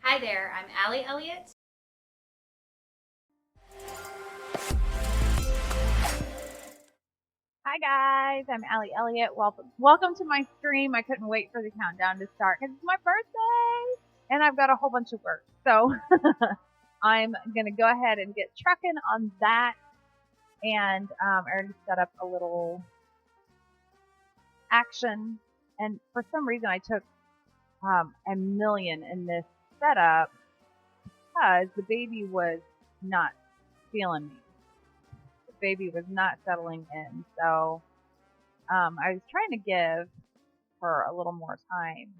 Hi there, I'm Allie Elliott. Hi guys, I'm Allie Elliott. Welcome to my stream. I couldn't wait for the countdown to start because it's my birthday and I've got a whole bunch of work. So I'm going to go ahead and get trucking on that. And I already set up a little action. And for some reason I took a million in this setup because the baby was not feeling me. The baby was not settling in. So I was trying to give her a little more time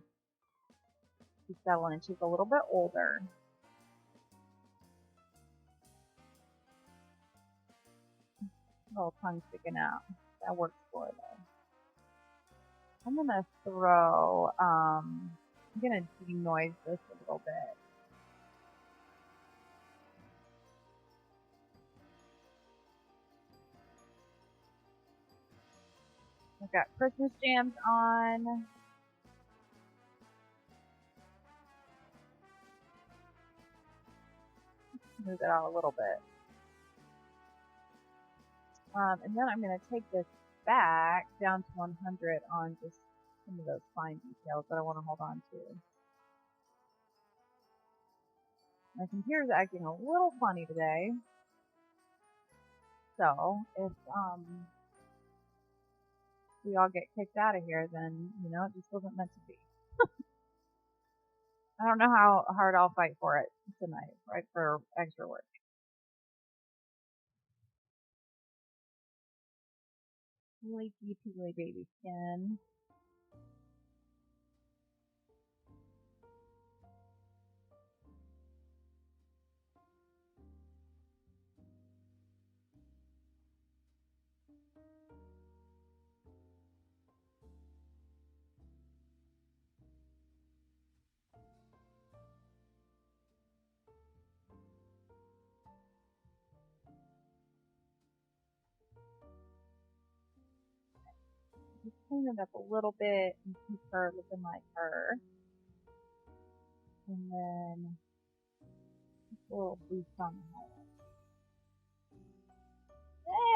to settle in. She's a little bit older. Little tongue sticking out. That works for her though. I'm gonna denoise this a little bit. I've got Christmas jams on. Move it out a little bit. And then I'm going to take this back down to 100 on just some of those fine details that I want to hold on to. My computer's acting a little funny today. So if we all get kicked out of here, then, it just wasn't meant to be. I don't know how hard I'll fight for it tonight, right, for extra work. Flaky peely baby skin. Just clean it up a little bit and keep her looking like her. And then a little boost on the highlight.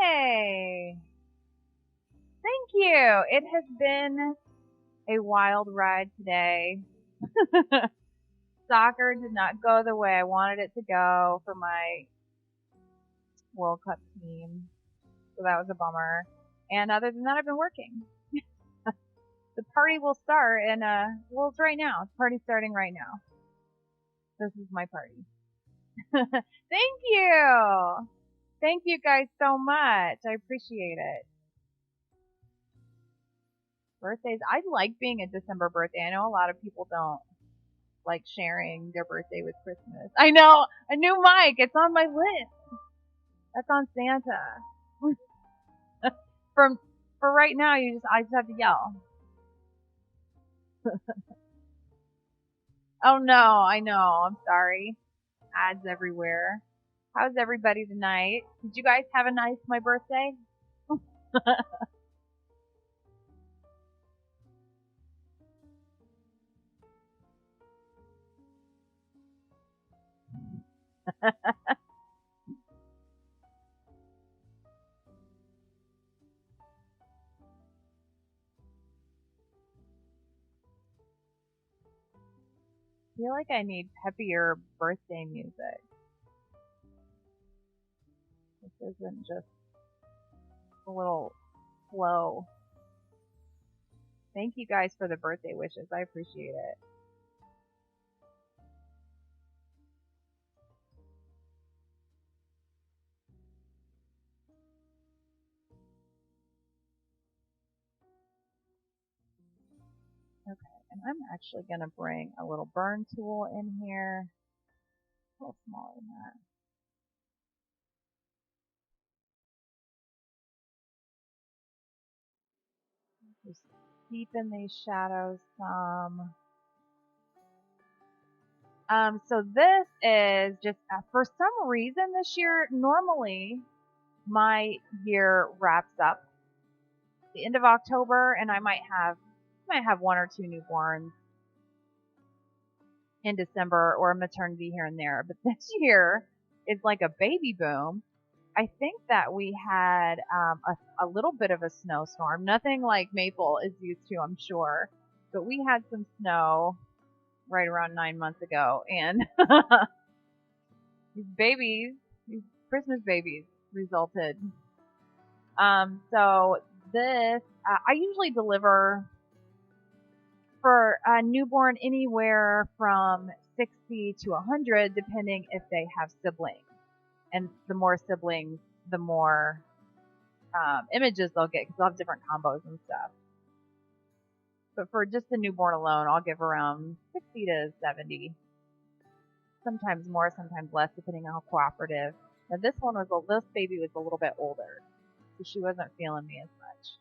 Hey! Thank you! It has been a wild ride today. Soccer did not go the way I wanted it to go for my World Cup team. So that was a bummer. And other than that, I've been working. The party will start and, it's right now. The party's starting right now. This is my party. Thank you! Thank you guys so much. I appreciate it. Birthdays. I like being a December birthday. I know a lot of people don't like sharing their birthday with Christmas. I know! A new mic! It's on my list! That's on Santa. For right now, I just have to yell. Oh no, I know. I'm sorry. Ads everywhere. How's everybody tonight? Did you guys have a nice my birthday? I feel like I need peppier birthday music. This isn't just a little slow. Thank you guys for the birthday wishes. I appreciate it. Okay, and I'm actually going to bring a little burn tool in here. A little smaller than that. Just deepen these shadows some. So this is just, for some reason this year, normally my year wraps up the end of October and I might have one or two newborns in December or a maternity here and there. But this year is like a baby boom. I think that we had a little bit of a snowstorm. Nothing like Maple is used to, I'm sure. But we had some snow right around 9 months ago. And these babies, these Christmas babies resulted. So this, I usually deliver for a newborn anywhere from 60 to 100, depending if they have siblings. And the more siblings, the more images they'll get, because they'll have different combos and stuff. But for just the newborn alone, I'll give around 60 to 70. Sometimes more, sometimes less, depending on how cooperative. Now this baby was a little bit older, so she wasn't feeling me as much.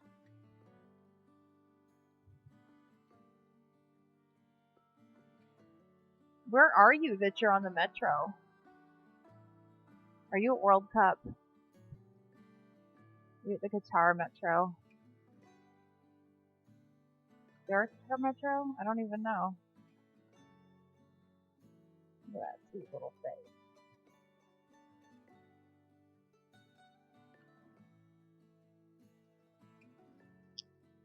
Where are you that you're on the Metro? Are you at World Cup? You at the Qatar Metro? There a Qatar Metro? I don't even know. Look at that sweet little face.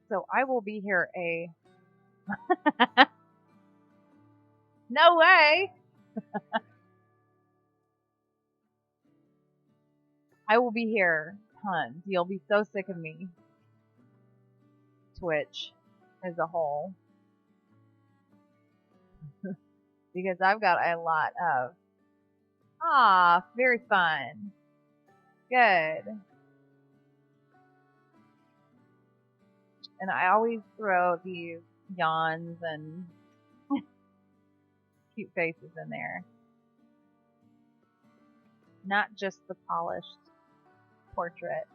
So I will be here No way! I will be here tons. You'll be so sick of me. Twitch as a whole. Because I've got a lot of very fun. Good. And I always throw these yawns and cute faces in there. Not just the polished portrait.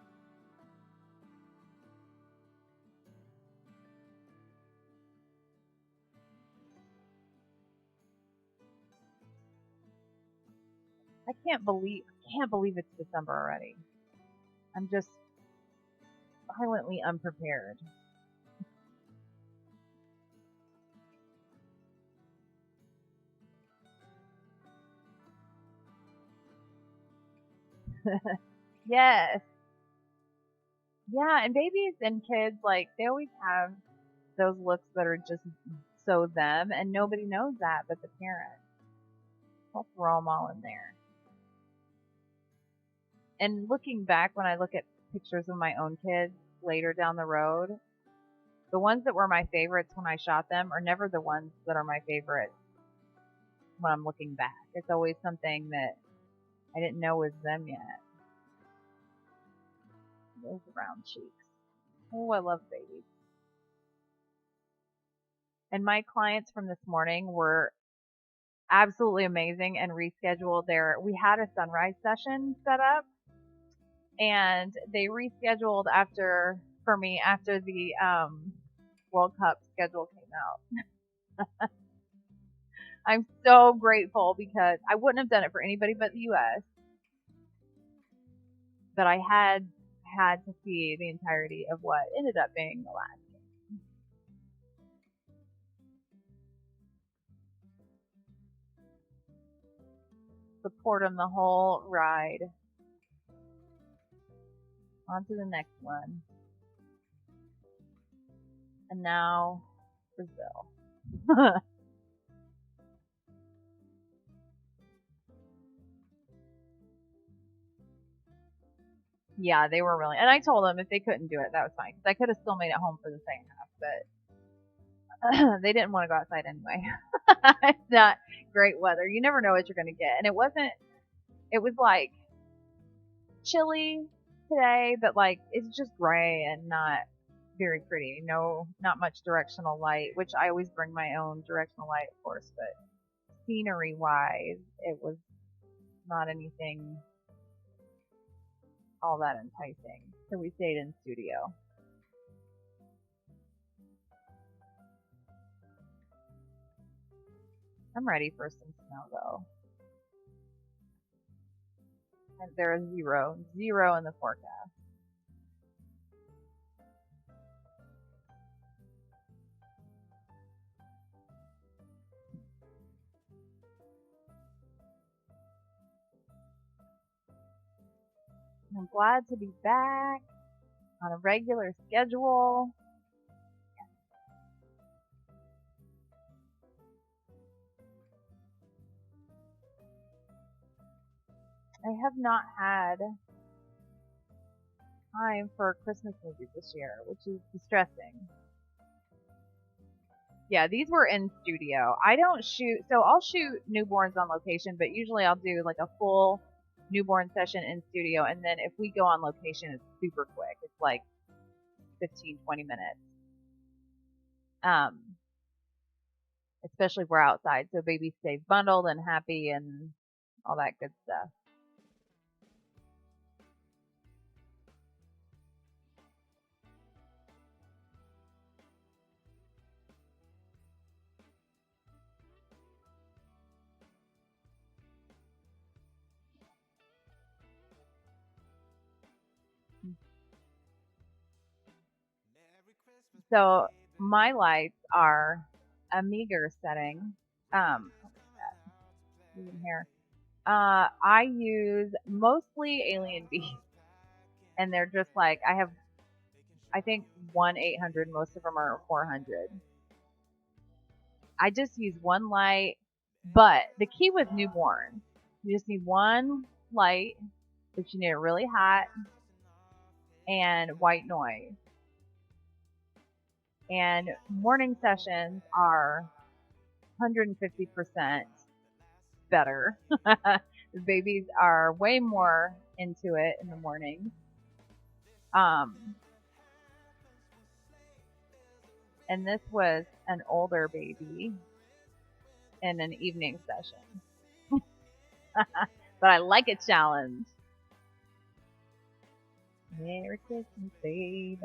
I can't believe it's December already. I'm just violently unprepared. Yes. Yeah, and babies and kids, like, they always have those looks that are just so them, and nobody knows that but the parents. I'll throw them all in there. And looking back, when I look at pictures of my own kids later down the road, the ones that were my favorites when I shot them are never the ones that are my favorites when I'm looking back. It's always something that I didn't know was them yet. Those round cheeks. Oh, I love babies. And my clients from this morning were absolutely amazing and rescheduled we had a sunrise session set up, and they rescheduled for me after the World Cup schedule came out. I'm so grateful because I wouldn't have done it for anybody but the US. But I had to see the entirety of what ended up being the last game. Support them the whole ride. On to the next one. And now, Brazil. Yeah, they were really, and I told them if they couldn't do it, that was fine, because I could have still made it home for the second half, but they didn't want to go outside anyway. It's not great weather. You never know what you're going to get. And it was like chilly today, but like it's just gray and not very pretty. No, not much directional light, which I always bring my own directional light, of course, but scenery wise, it was not anything all that enticing. So we stayed in studio. I'm ready for some snow though. And there is zero in the forecast. I'm glad to be back on a regular schedule. I have not had time for a Christmas movie this year, which is distressing. Yeah, these were in studio. I don't shoot, so I'll shoot newborns on location, but usually I'll do like a full newborn session in studio, and then if we go on location, it's super quick. It's like 15, 20 minutes. Especially if we're outside, so baby stays bundled and happy and all that good stuff. So my lights are a meager setting. Even here. I use mostly Alien Bees, and they're just like I think 1-800. Most of them are 400. I just use one light, but the key with newborn, you just need one light, but you need it really hot, and white noise. And morning sessions are 150% better. The babies are way more into it in the morning. And this was an older baby in an evening session. But I like a challenge. Merry Christmas, baby.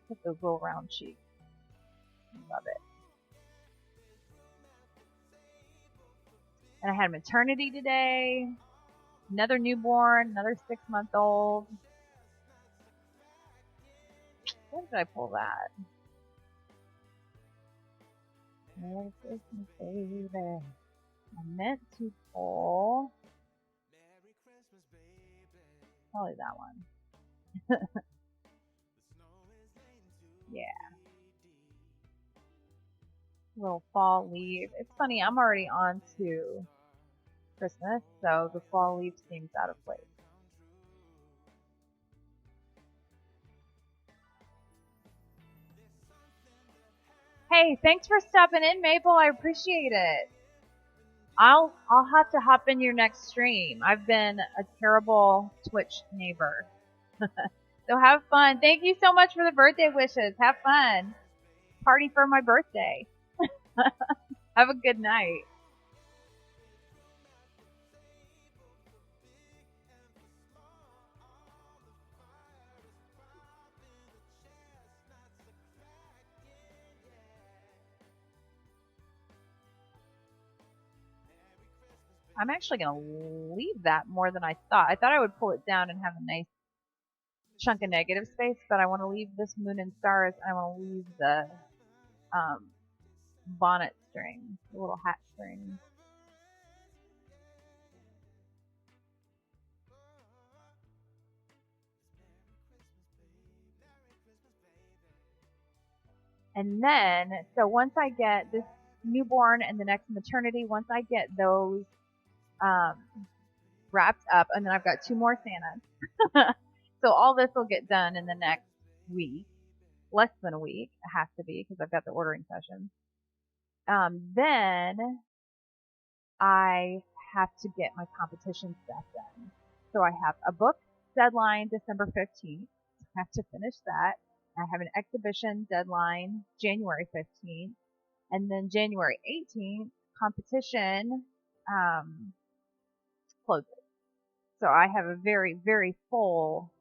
Look at those little round cheeks. Love it. And I had maternity today. Another newborn, another 6-month-old. When did I pull that? Merry Christmas, baby. I meant to pull probably that one. Yeah. Little fall leaf. It's funny, I'm already on to Christmas, so the fall leaf seems out of place. Hey, thanks for stopping in, Maple. I appreciate it. I'll have to hop in your next stream. I've been a terrible Twitch neighbor. So have fun. Thank you so much for the birthday wishes. Have fun. Party for my birthday. Have a good night. I'm actually going to leave that more than I thought. I thought I would pull it down and have a nice chunk of negative space, but I want to leave this moon and stars, and I want to leave the bonnet string, the little hat string. And then, so once I get this newborn and the next maternity, once I get those wrapped up, and then I've got 2 more Santas. So all this will get done in the next week, less than a week. It has to be because I've got the ordering sessions. Then I have to get my competition stuff done. So I have a book deadline December 15th. I have to finish that. I have an exhibition deadline January 15th. And then January 18th, competition closes. So I have a very, very full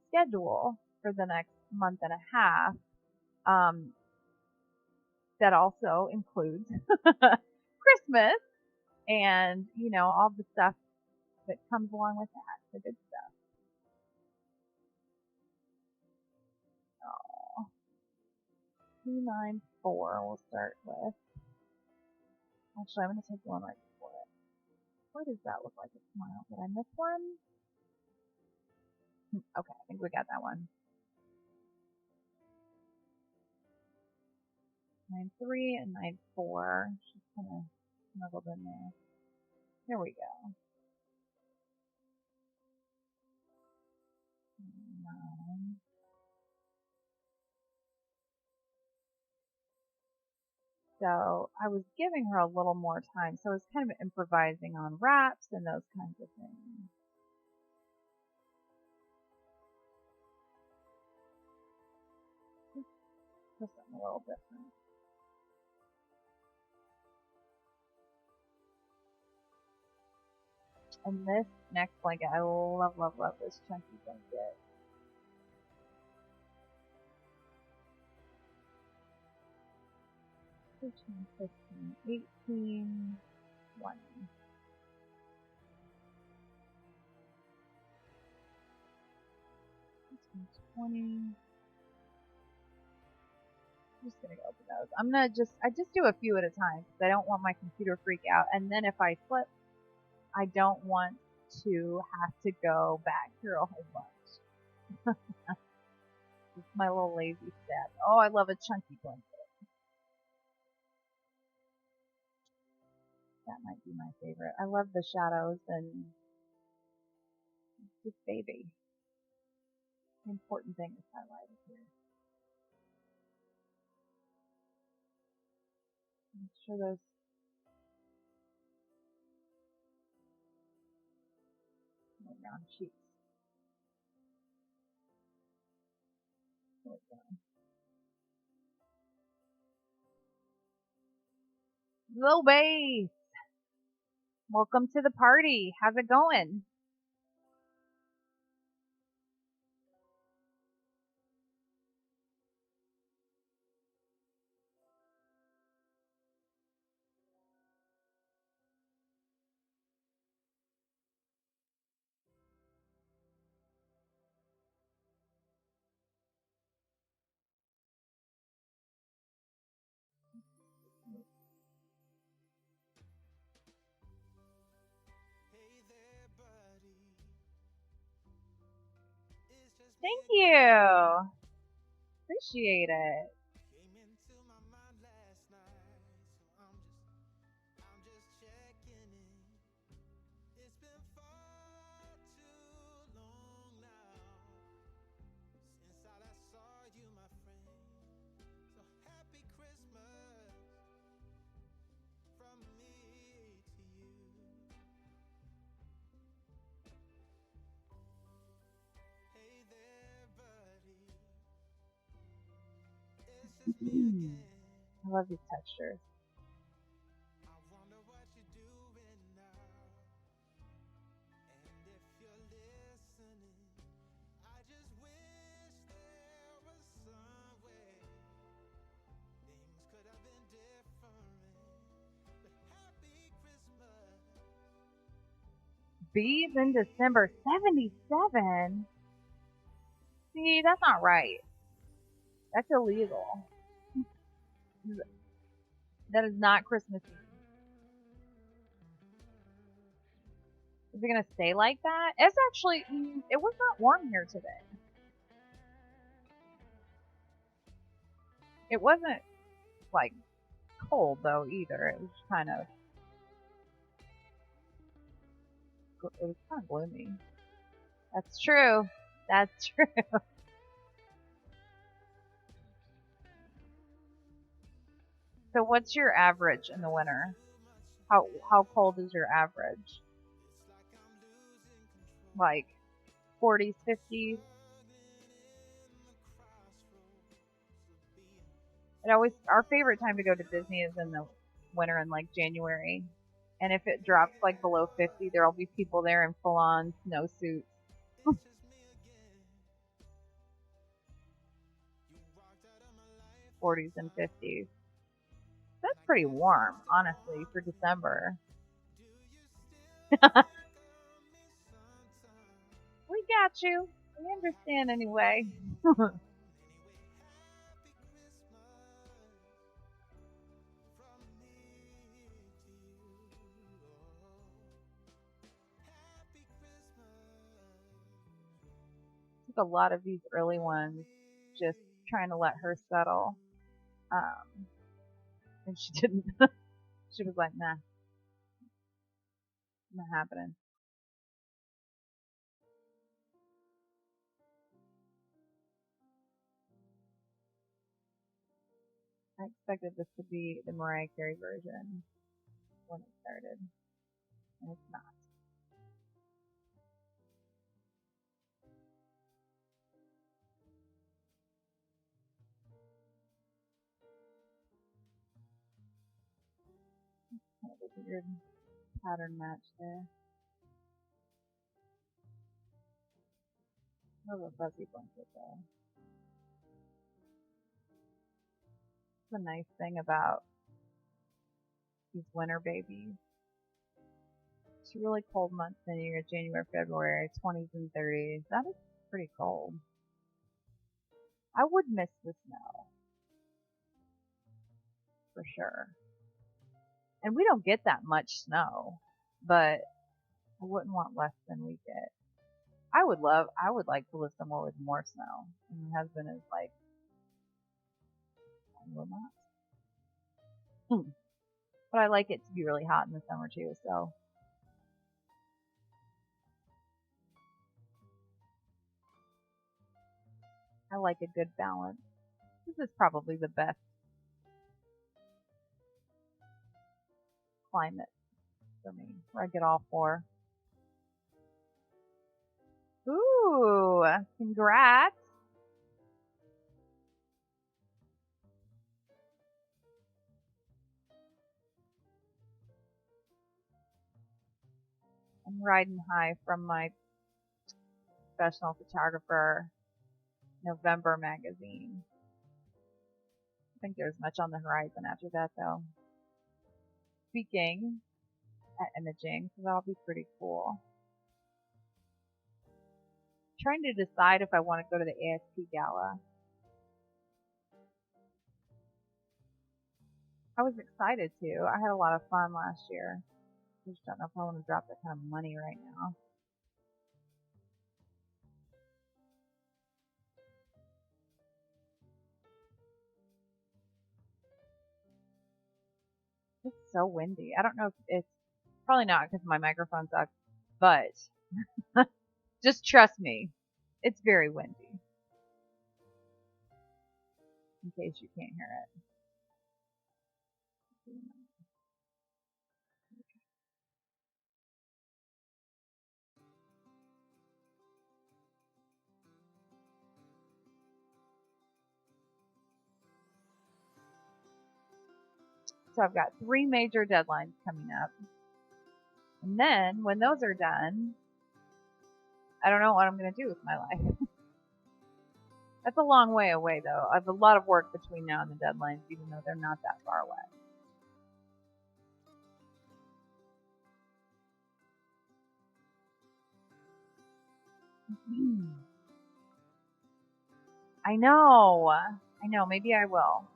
schedule for the next month and a half. That also includes Christmas and, you know, all the stuff that comes along with that, the good stuff. Oh, 294 we'll start with. Actually, I'm going to take the one right before it. What does that look like? A smile. Did I miss one? Okay, I think we got that one. 9-3 and 9-4. She's kind of snuggled in there. There we go. 9. So I was giving her a little more time. So I was kind of improvising on wraps and those kinds of things. Just something a little different. And this next blanket, I love, love, love this chunky blanket. 13, 15, 18, 20. 20. I'm just gonna go open those. I just do a few at a time because I don't want my computer to freak out. And then if I flip, I don't want to have to go back through a whole bunch. It's my little lazy step. Oh, I love a chunky blanket. That might be my favorite. I love the shadows and this baby. The important thing is highlighted here. Make sure those round cheeks. There we go. Little base, welcome to the party. How's it going? Thank you. Appreciate it. I love these textures. Bees in December, 77? See, that's not right. That's illegal. That is not Christmas Eve. Is it going to stay like that? It's actually, it was not warm here today. It wasn't, like, cold, though, either. It was kind of, it was kind of gloomy. That's true. That's true. So what's your average in the winter? How cold is your average? Like 40s, 50s? Our favorite time to go to Disney is in the winter in like January. And if it drops like below 50, there'll be people there in full on snowsuits. 40s and 50s. That's pretty warm, honestly, for December. We got you. We understand anyway. a lot of these early ones just trying to let her settle. And she didn't. She was like, nah, not happening. I expected this to be the Mariah Carey version when it started, and it's not. Kind of a weird pattern match there. Love a fuzzy blanket though. The nice thing about these winter babies. It's really cold months in here, January, February, 20s and 30s. That is pretty cold. I would miss the snow. For sure. And we don't get that much snow, but I wouldn't want less than we get. I would like to live somewhere with more snow. And my husband is like, I will not. But I like it to be really hot in the summer too, so. I like a good balance. This is probably the best climate for me, where I get all four. Ooh, congrats. I'm riding high from my professional photographer November magazine. I think there's much on the horizon after that though. Speaking at imaging, so that'll be pretty cool. Trying to decide if I want to go to the ASP gala. I was excited to. I had a lot of fun last year. I just don't know if I want to drop that kind of money right now. It's so windy. I don't know if it's probably not because my microphone sucks, but just trust me, it's very windy. In case you can't hear it. So I've got 3 major deadlines coming up. And then when those are done, I don't know what I'm going to do with my life. That's a long way away though. I have a lot of work between now and the deadlines, even though they're not that far away. I know. Maybe I will.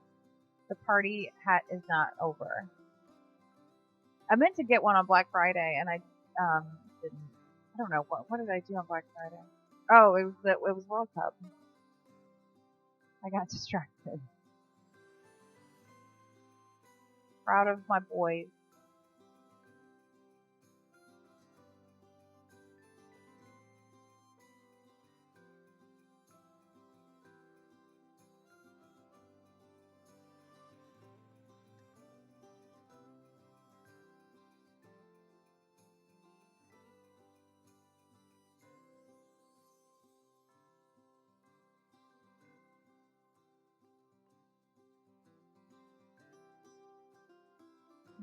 The party hat is not over. I meant to get one on Black Friday, and I didn't. I don't know what did I do on Black Friday. Oh, it was World Cup. I got distracted. Proud of my boys.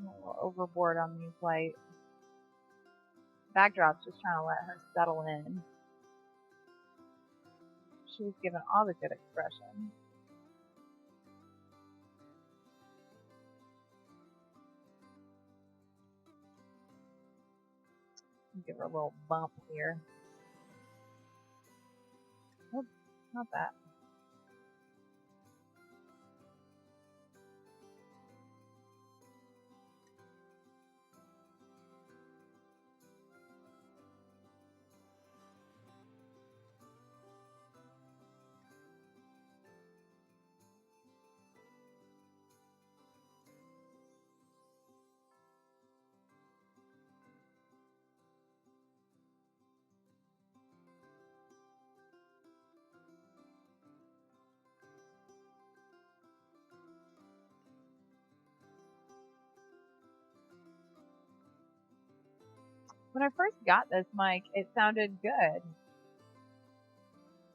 I'm a little overboard on these light backdrops, just trying to let her settle in. She was given all the good expression. Give her a little bump here. Oops, not that. When I first got this mic, it sounded good.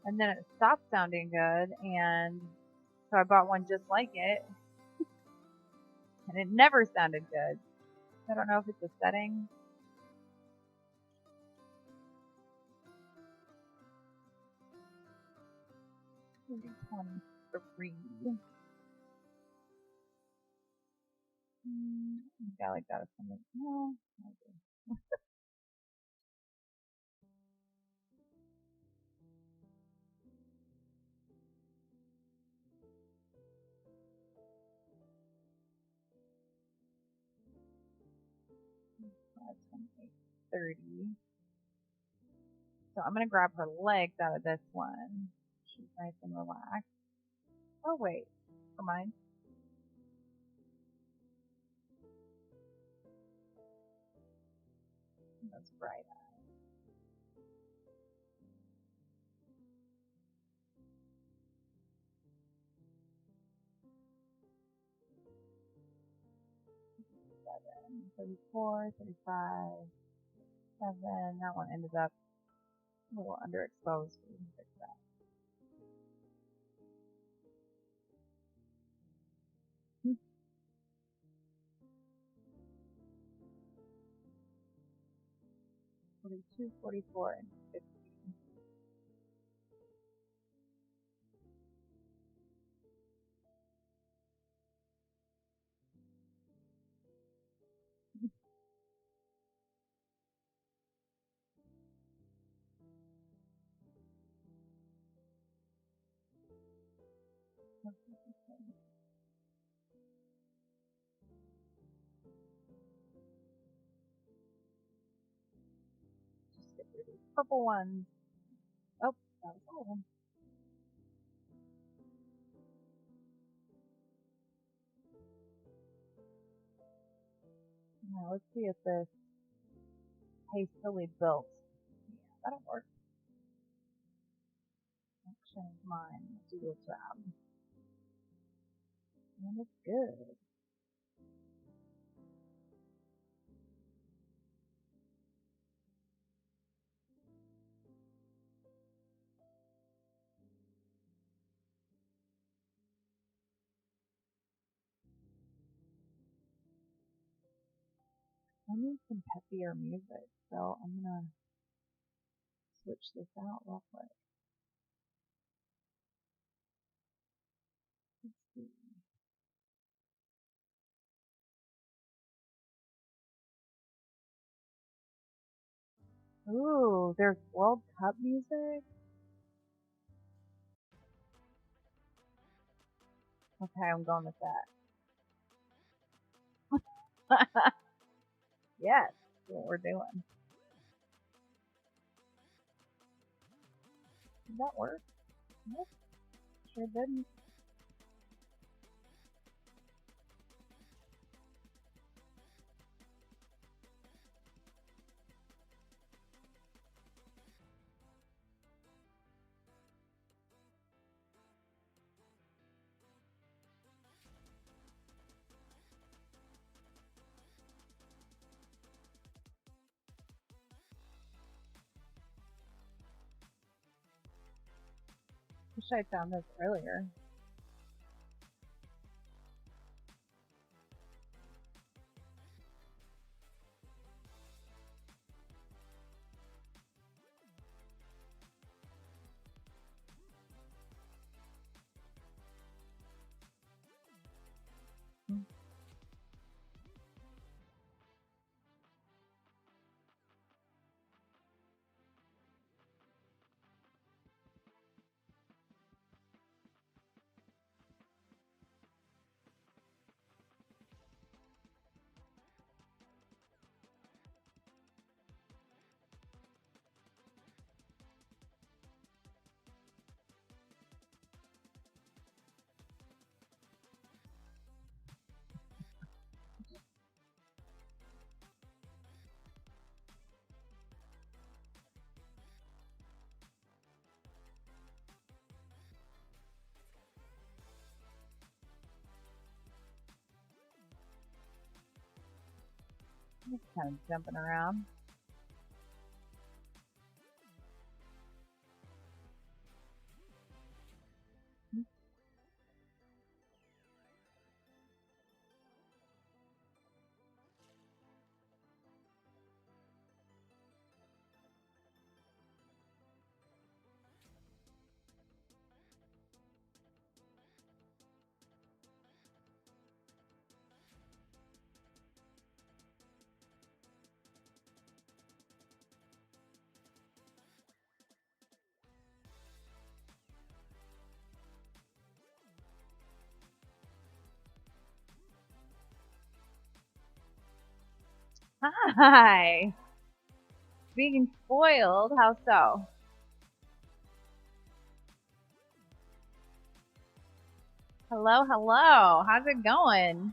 And then it stopped sounding good, and so I bought one just like it. And it never sounded good. I don't know if it's a setting. Maybe 23. I like that. No. Okay. 30. So I'm going to grab her legs out of this one. She's nice and relaxed. Oh, wait. Never mind. That's bright. Seven, 34, 35, 7. That one ended up a little underexposed. We can fix that. Hmm. 42, 44, and 50. Just get rid of these purple ones. Oh, that was all of them. Now let's see if this hastily built. Yeah, that'll work. Action is mine. Do the job. And it's good. I need some peppier music, so I'm gonna switch this out real quick. Let's see. Ooh, there's World Cup music? Okay, I'm going with that. Yes, that's what we're doing. Did that work? Nope, sure didn't. Wish I found this earlier. Just kind of jumping around. Hi. Being spoiled? How so? Hello, hello. How's it going?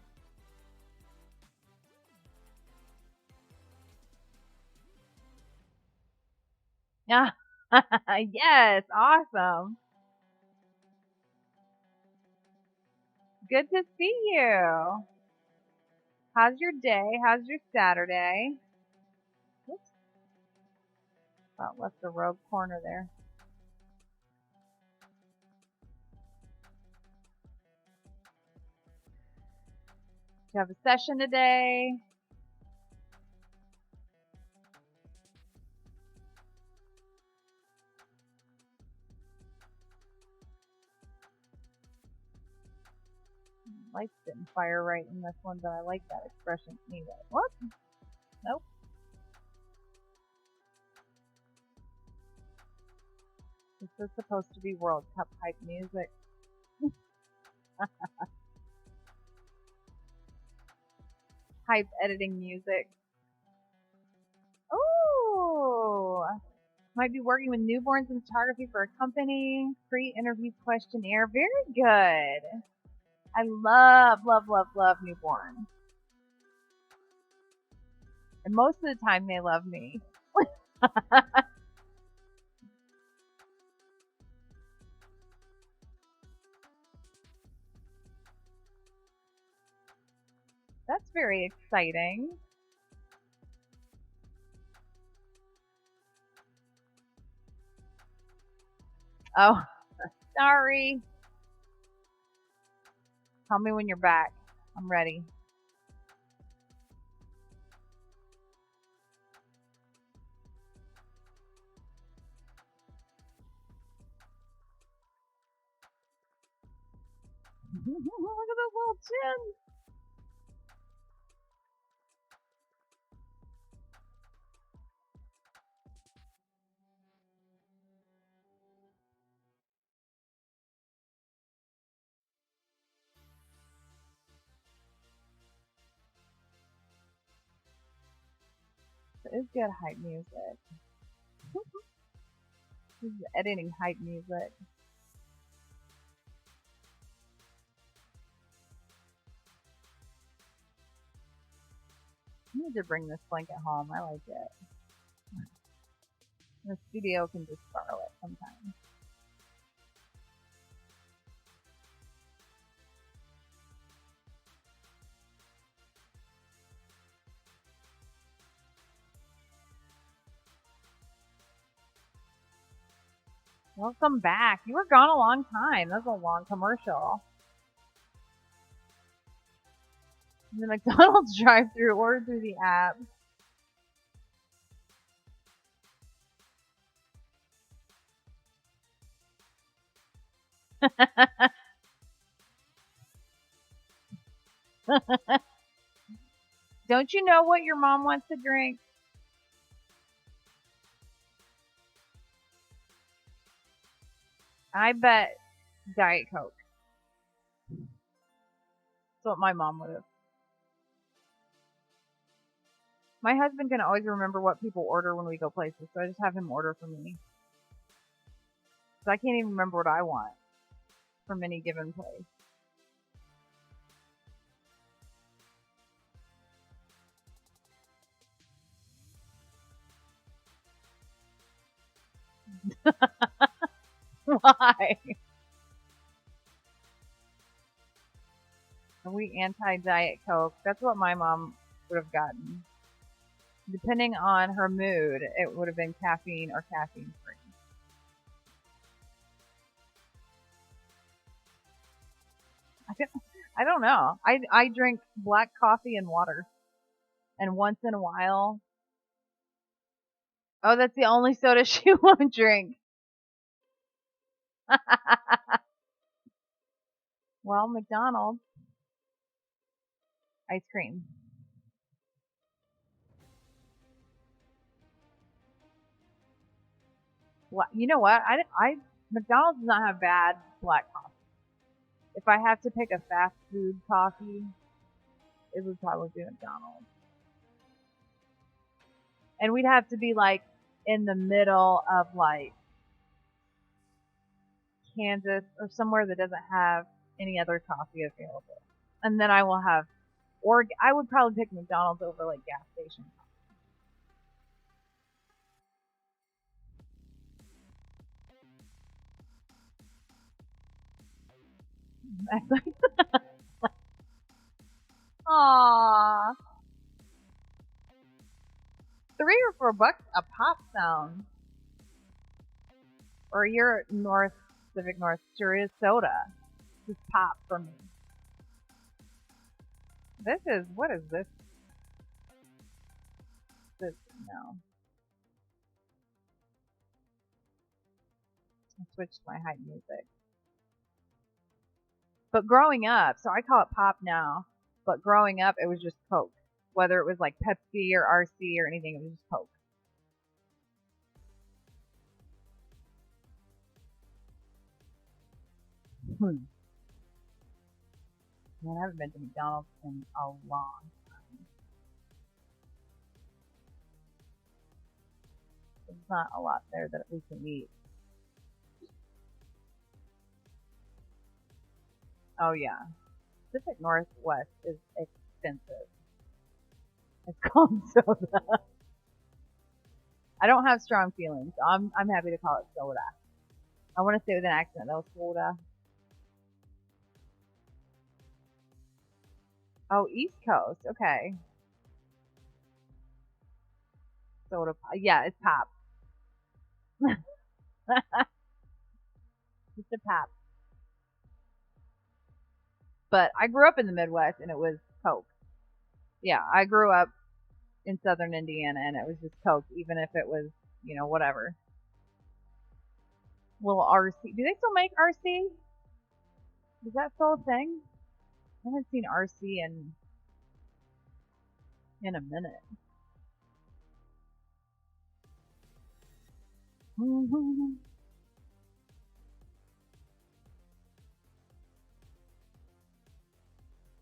Yeah. Yes, awesome. Good to see you. How's your day? How's your Saturday? Oops. Oh, left the rogue corner there. Do you have a session today? Lights didn't fire right in this one, but I like that expression anyway. What? Nope. This is supposed to be World Cup hype music. Hype editing music. Ooh! Might be working with newborns in photography for a company. Pre-interview questionnaire. Very good. I love, love, love, love newborns. And most of the time they love me. That's very exciting. Oh, sorry. Tell me when you're back. I'm ready. Look at those little chins. It is good hype music. This is editing hype music. I need to bring this blanket home. I like it. The studio can just borrow it sometimes. Welcome back. You were gone a long time. That was a long commercial. The McDonald's drive-thru, order through the app. Don't you know what your mom wants to drink? I bet Diet Coke. That's what my mom would have. My husband can always remember what people order when we go places, so I just have him order for me. Because I can't even remember what I want from any given place. Why? Are we anti-Diet Coke? That's what my mom would have gotten. Depending on her mood, it would have been caffeine or caffeine free. I don't know. I drink black coffee and water. And once in a while. Oh, that's the only soda she won't drink. Well, McDonald's. Ice cream. You know what? McDonald's does not have bad black coffee. If I have to pick a fast food coffee, it would probably be McDonald's. And we'd have to be like in the middle of like Kansas or somewhere that doesn't have any other coffee available. And then I will have, or I would probably pick McDonald's over like gas station coffee. Aww. $3 or $4 a pop sound. Or you're North, Pacific North, sure is soda. Just pop for me. This is, what is this? This, no. I switched to my hype music. But growing up, so I call it pop now, but growing up it was just Coke. Whether it was like Pepsi or RC or anything, it was just Coke. Man, I haven't been to McDonald's in a long time. There's not a lot there that we can eat. Oh yeah. Pacific Northwest is expensive. It's called soda. I don't have strong feelings. So I'm happy to call it soda. I want to say with an accent though, soda. Oh, East Coast. Okay. Soda. Yeah, it's pop. Just a pop. But I grew up in the Midwest and it was Coke. Yeah, I grew up in southern Indiana and it was just Coke, even if it was, you know, whatever. Little RC. Do they still make RC? Is that still a thing? I haven't seen RC in a minute.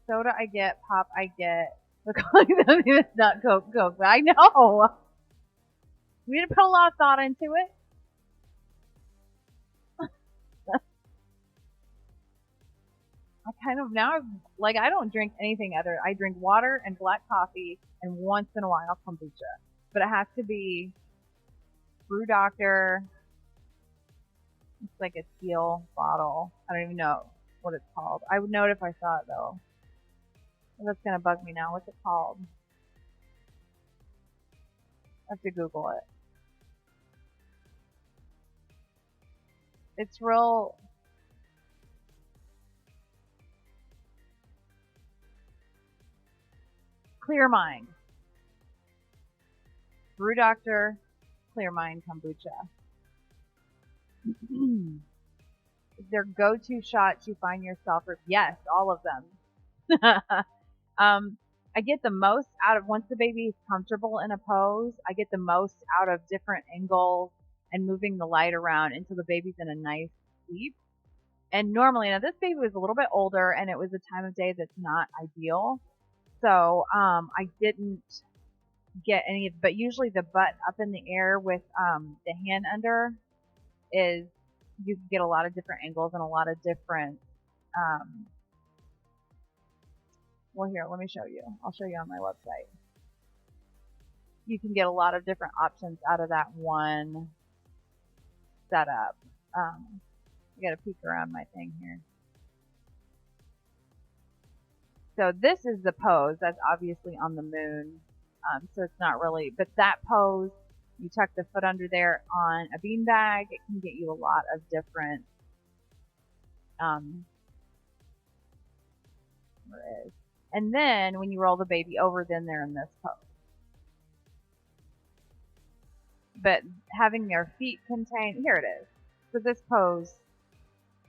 Soda I get, pop I get. Look, it's not Coke, but I know. We didn't put a lot of thought into it. I kind of now, like, I don't drink anything other. I drink water and black coffee and once in a while kombucha. But it has to be Brew Doctor. It's like a steel bottle. I don't even know what it's called. I would know it if I saw it though. That's gonna bug me now. What's it called? I have to Google it. It's real. Clear Mind. Brew Doctor, Clear Mind kombucha. Their go-to shots you find yourself, yes, all of them. I get the most out of, once the baby is comfortable in a pose, I get the most out of different angles and moving the light around until the baby's in a nice sleep. And normally, now this baby was a little bit older and it was a time of day that's not ideal. So, I didn't get any, but usually the butt up in the air with, the hand under is, you can get a lot of different angles and a lot of different, well, here, let me show you. I'll show you on my website. You can get a lot of different options out of that one setup. I gotta peek around my thing here. So this is the pose that's obviously on the moon. So it's not really, but that pose, you tuck the foot under there on a beanbag, it can get you a lot of different, where it is. And then when you roll the baby over, then they're in this pose. But having their feet contained, here it is. So this pose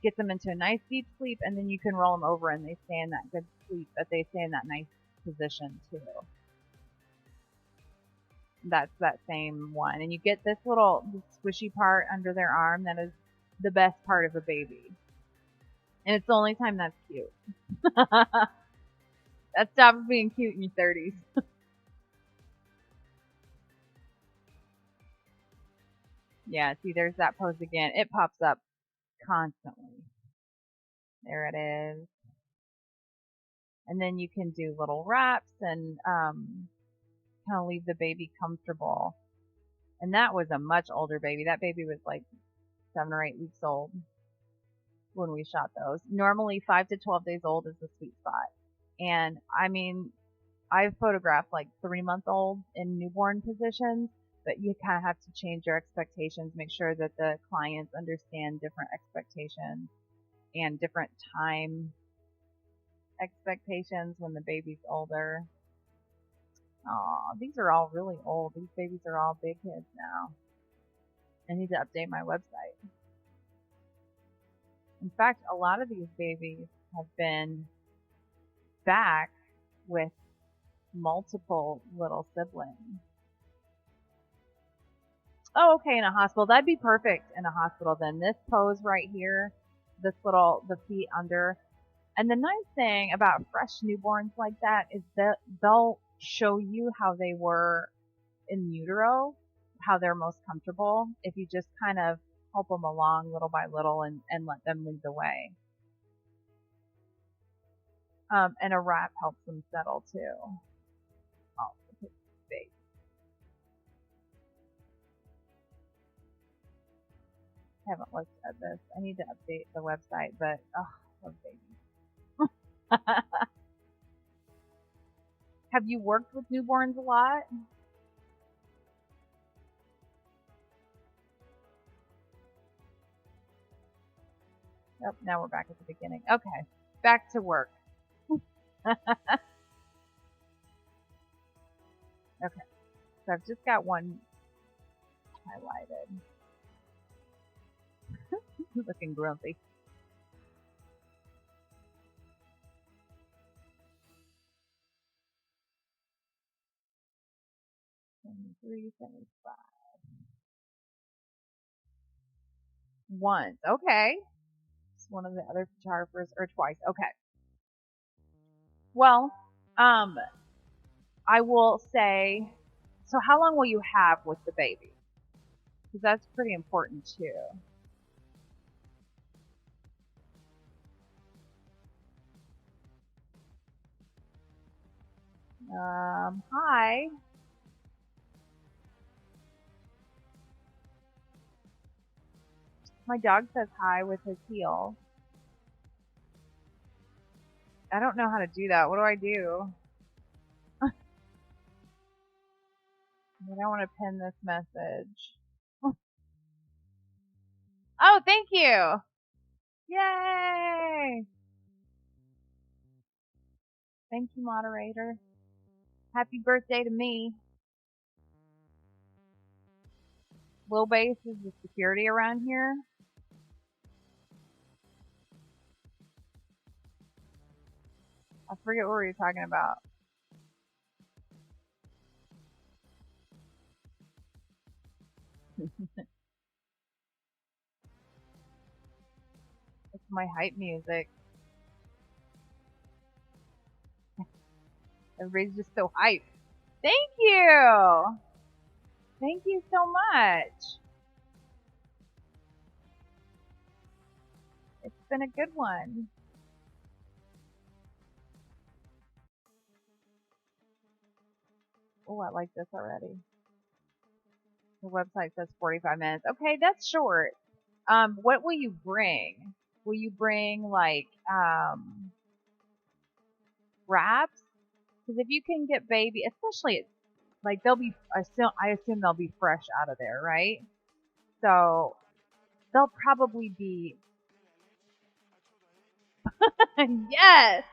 gets them into a nice deep sleep, and then you can roll them over and they stay in that good sleep, but they stay in that nice position too. That's that same one. And you get this little squishy part under their arm that is the best part of a baby. And it's the only time that's cute. That stops being cute in your 30s. Yeah, see, there's that pose again. It pops up constantly. There it is. And then you can do little wraps and kind of leave the baby comfortable. And that was a much older baby. That baby was like 7 or 8 weeks old when we shot those. Normally 5 to 12 days old is the sweet spot. And I mean, I've photographed like 3-month-olds in newborn positions, but you kind of have to change your expectations, make sure that the clients understand different expectations and different time expectations when the baby's older. Aw, these are all really old. These babies are all big kids now. I need to update my website. In fact, a lot of these babies have been back with multiple little siblings. Oh, okay, in a hospital. That'd be perfect in a hospital then. This pose right here, the feet under. And the nice thing about fresh newborns like that is that they'll show you how they were in utero, how they're most comfortable, if you just kind of help them along little by little and let them lead the way. And a wrap helps them settle too. Oh, it's big. I haven't looked at this. I need to update the website, but oh, I love babies. Have you worked with newborns a lot? Oh, now we're back at the beginning. Okay, back to work. Okay, so I've just got one highlighted. Looking grumpy. $73, $75. Once, okay. It's one of the other photographers, or twice. Okay. Well, I will say, so how long will you have with the baby? Because that's pretty important too. Hi. My dog says hi with his heel. I don't know how to do that. What do I do? I don't want to pin this message. Oh, thank you. Yay. Thank you, moderator. Happy birthday to me. Wheelbase is the security around here. I forget what we were talking about. It's my hype music. Everybody's just so hyped. Thank you! Thank you so much. It's been a good one. Oh, I like this already. The website says 45 minutes. Okay, that's short. What will you bring? Will you bring like wraps? Because if you can get baby, especially like they'll be, I assume they'll be fresh out of there, right? So they'll probably be yes,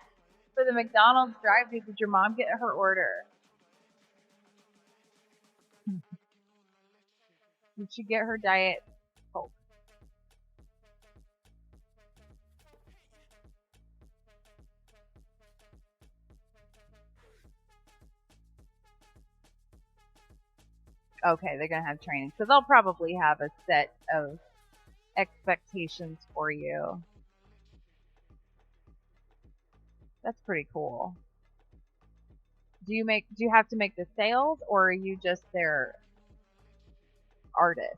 for the McDonald's drive-thru. Did your mom get her order? Did she get her diet Coke? Okay, they're gonna have training, so they'll probably have a set of expectations for you. That's pretty cool. Do you have to make the sales, or are you just their artist?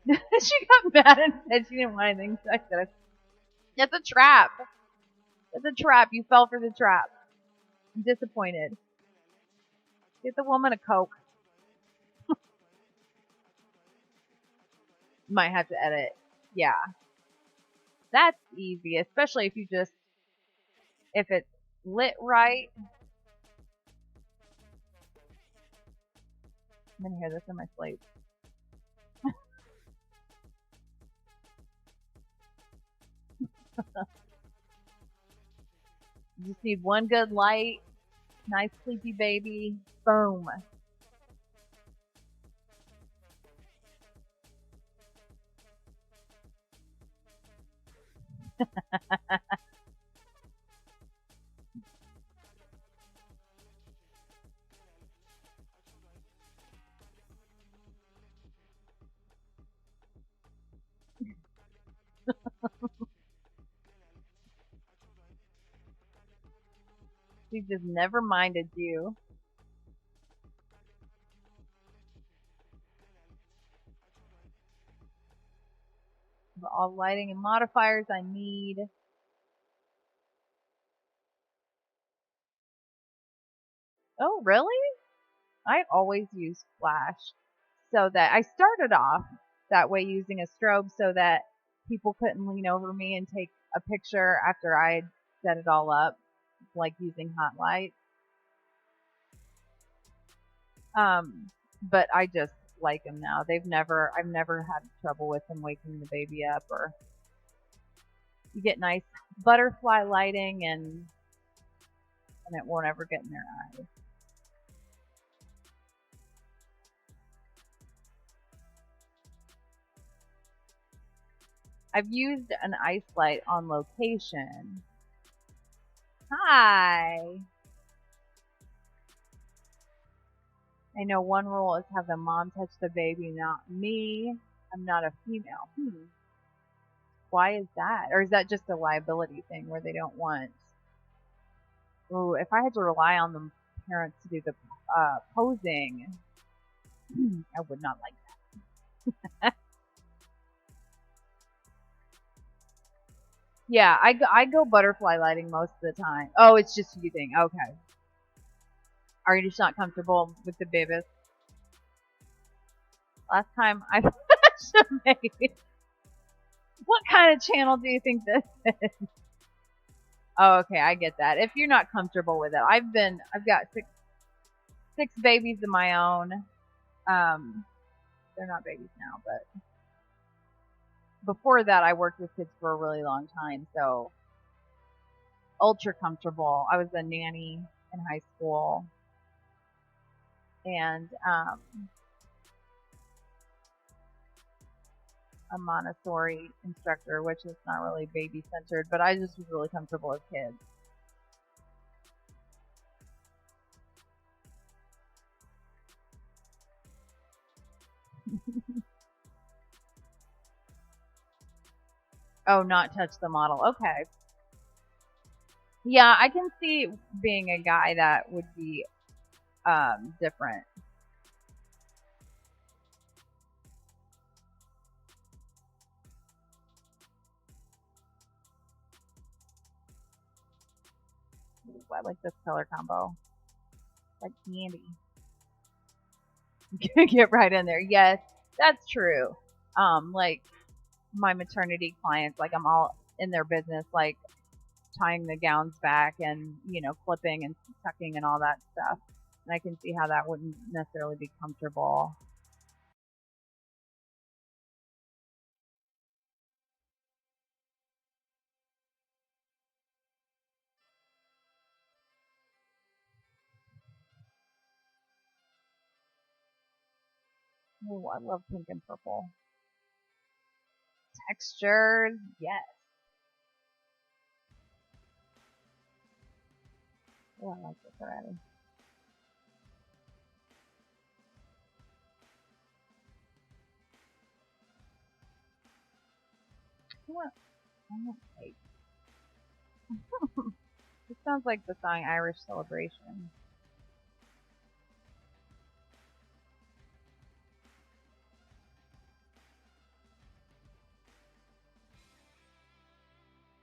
She got mad and said she didn't want anything. So I said, "It's a trap. It's a trap. You fell for the trap. I'm disappointed. Get the woman a Coke." Might have to edit. Yeah. That's easy, especially if if it's lit right. I'm gonna hear this in my sleep. You just need one good light, nice sleepy baby, boom. She just never minded you. All lighting and modifiers I need. Oh, really? I always use flash so that I started off that way using a strobe so that people couldn't lean over me and take a picture after I had set it all up, like using hot light. But I just like them now. I've never had trouble with them waking the baby up, or you get nice butterfly lighting and it won't ever get in their eyes. I've used an ice light on location. Hi. I know one rule is have the mom touch the baby, not me. I'm not a female. Why is that? Or is that just a liability thing where they don't want... Ooh, if I had to rely on the parents to do the posing, I would not like that. Yeah, I go butterfly lighting most of the time. Oh, it's just you think. Okay. Are you just not comfortable with the babies? Last time I watched a baby. What kind of channel do you think this is? Oh, okay, I get that. If you're not comfortable with it, I've got six babies of my own. They're not babies now, but before that, I worked with kids for a really long time, so ultra comfortable. I was a nanny in high school, and a Montessori instructor, which is not really baby centered, but I just was really comfortable with kids. Oh, not touch the model. Okay. Yeah, I can see being a guy that would be different. Ooh, I like this color combo. Like candy. Get right in there. Yes, that's true. Like my maternity clients, like I'm all in their business, like tying the gowns back and, clipping and tucking and all that stuff. And I can see how that wouldn't necessarily be comfortable. Oh, I love pink and purple. Textures, yes. Oh, I like this already. I want cake. This sounds like the song Irish Celebration.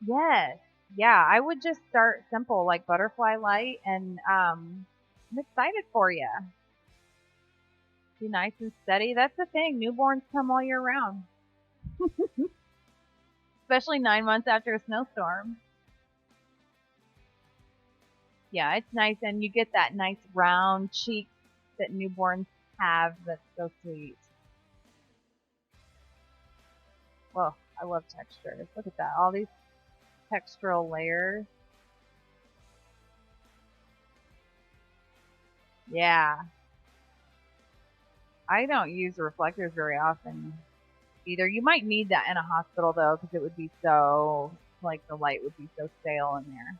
Yes. Yeah, I would just start simple, like butterfly light, and I'm excited for you. Be nice and steady. That's the thing. Newborns come all year round, especially 9 months after a snowstorm. Yeah, it's nice, and you get that nice round cheek that newborns have. That's so sweet. Well, I love textures. Look at that. All these textural layers. Yeah. I don't use reflectors very often either. You might need that in a hospital though, because it would be so, like, the light would be so stale in there.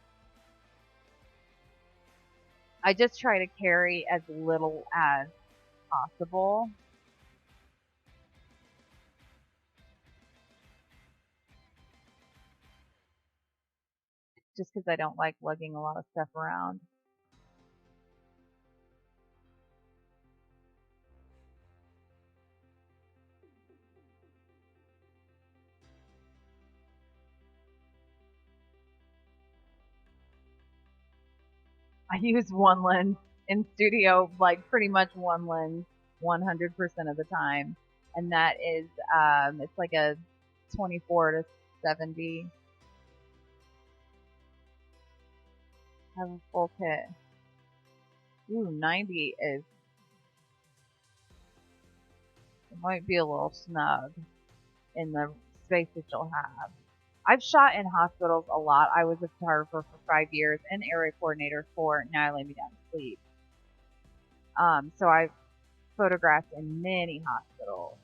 I just try to carry as little as possible. Just because I don't like lugging a lot of stuff around. I use one lens in studio, like pretty much one lens 100% of the time. And that is, it's like a 24 to 70. Have a full kit. Ooh, 90 is, it might be a little snug in the space that you'll have. I've shot in hospitals a lot. I was a photographer for 5 years and area coordinator for Now I Lay Me Down to Sleep. So I've photographed in many hospitals.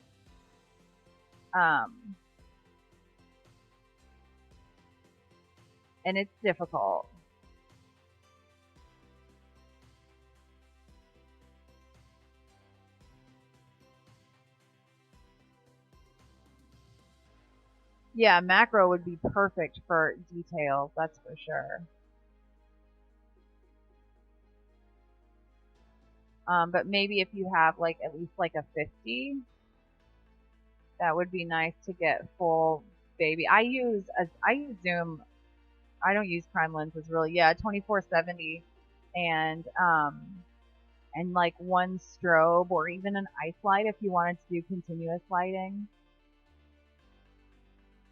Um, and it's difficult. Yeah, macro would be perfect for details, that's for sure. But maybe if you have like at least like a 50, that would be nice to get full baby. I use zoom. I don't use prime lenses really. Yeah, 24-70 and like one strobe or even an ice light if you wanted to do continuous lighting.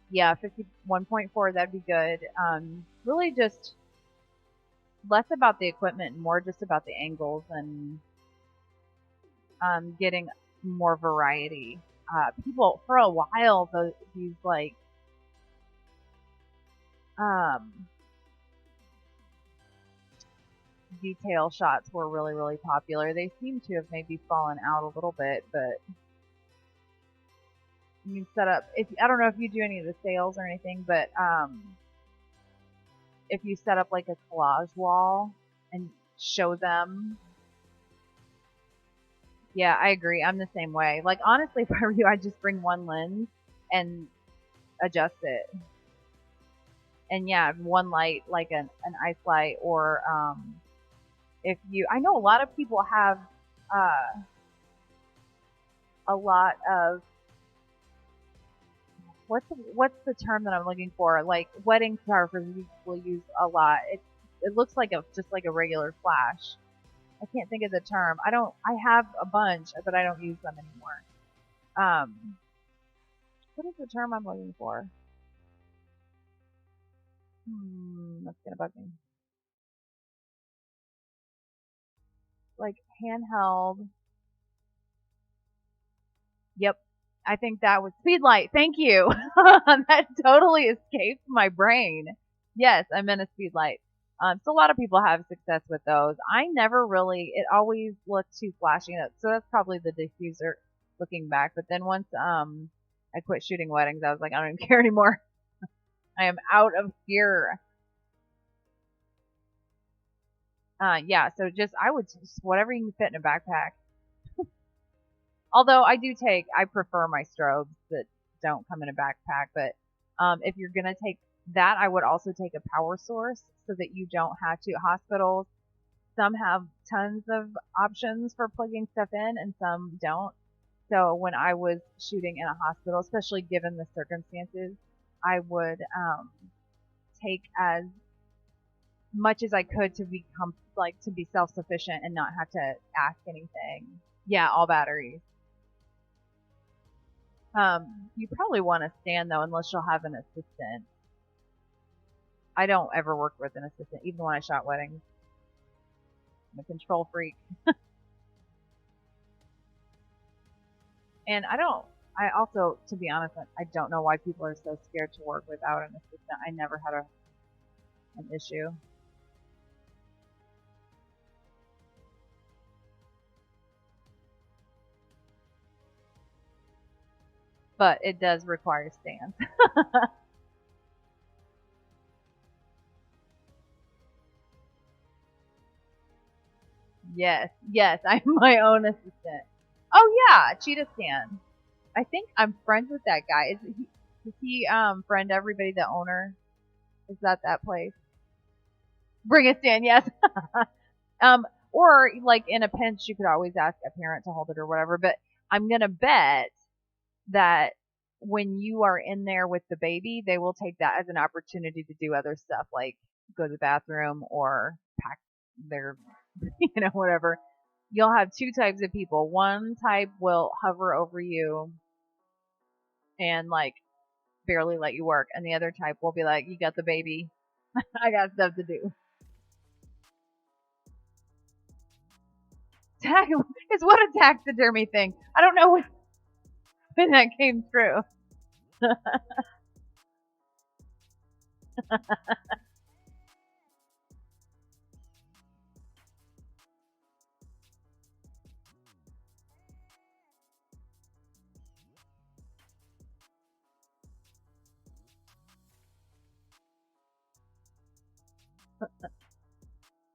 Yeah, 51.4, that'd be good. Really just less about the equipment and more just about the angles and getting more variety. People for a while, these like um, detail shots were really, really popular. They seem to have maybe fallen out a little bit, but you can set up. If I don't know if you do any of the sales or anything, but if you set up like a collage wall and show them. Yeah, I agree. I'm the same way. Like honestly, if I were you, I'd just bring one lens and adjust it. And yeah, one light like an ice light or if you I know a lot of people have uh a lot of what's the term that I'm looking for? Like wedding photographers will use a lot. It looks like a just like a regular flash. I can't think of the term. I have a bunch, but I don't use them anymore. What is the term I'm looking for? That's gonna bug me. Like handheld. Yep. I think that was speedlight. Thank you. That totally escaped my brain. Yes, I meant a speedlight. So a lot of people have success with those. I never really. It always looked too flashy. So that's probably the diffuser looking back. But then once I quit shooting weddings, I was like, I don't even care anymore. I am out of here. Yeah. So just I would just whatever you can fit in a backpack. Although I prefer my strobes that don't come in a backpack. But if you're gonna take that, I would also take a power source so that you don't have to. Hospitals, some have tons of options for plugging stuff in, and some don't. So when I was shooting in a hospital, especially given the circumstances, I would take as much as I could to become to be self-sufficient and not have to ask anything. Yeah, all batteries. You probably want to stand though, unless you'll have an assistant. I don't ever work with an assistant, even when I shot weddings. I'm a control freak. And I also, to be honest, I don't know why people are so scared to work without an assistant. I never had an issue. But it does require stands. Yes, I'm my own assistant. Oh yeah, Cheetah Stand. I think I'm friends with that guy. Does he friend everybody? The owner? Is that place? Bring a stand, yes. Or like in a pinch, you could always ask a parent to hold it or whatever. But I'm gonna bet that when you are in there with the baby, they will take that as an opportunity to do other stuff, like go to the bathroom or pack their, whatever. You'll have two types of people. One type will hover over you and like barely let you work, and the other type will be like, you got the baby. I got stuff to do. It's what a taxidermy thing. I don't know when that came through.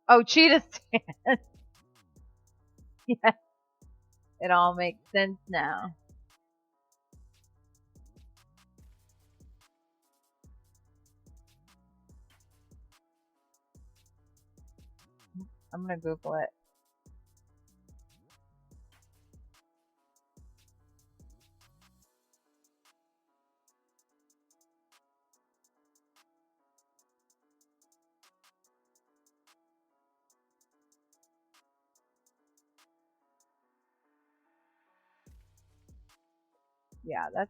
Oh, cheetah stand. Yeah, it all makes sense now. I'm gonna Google it. Yeah, I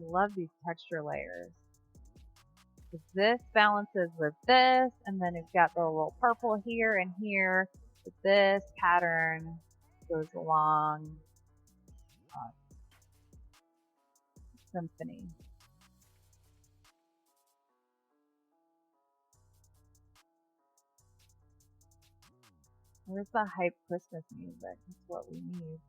love these texture layers. This balances with this, and then it's got the little purple here and here. But this pattern goes along symphony. Where's the hype Christmas music? That's what we need.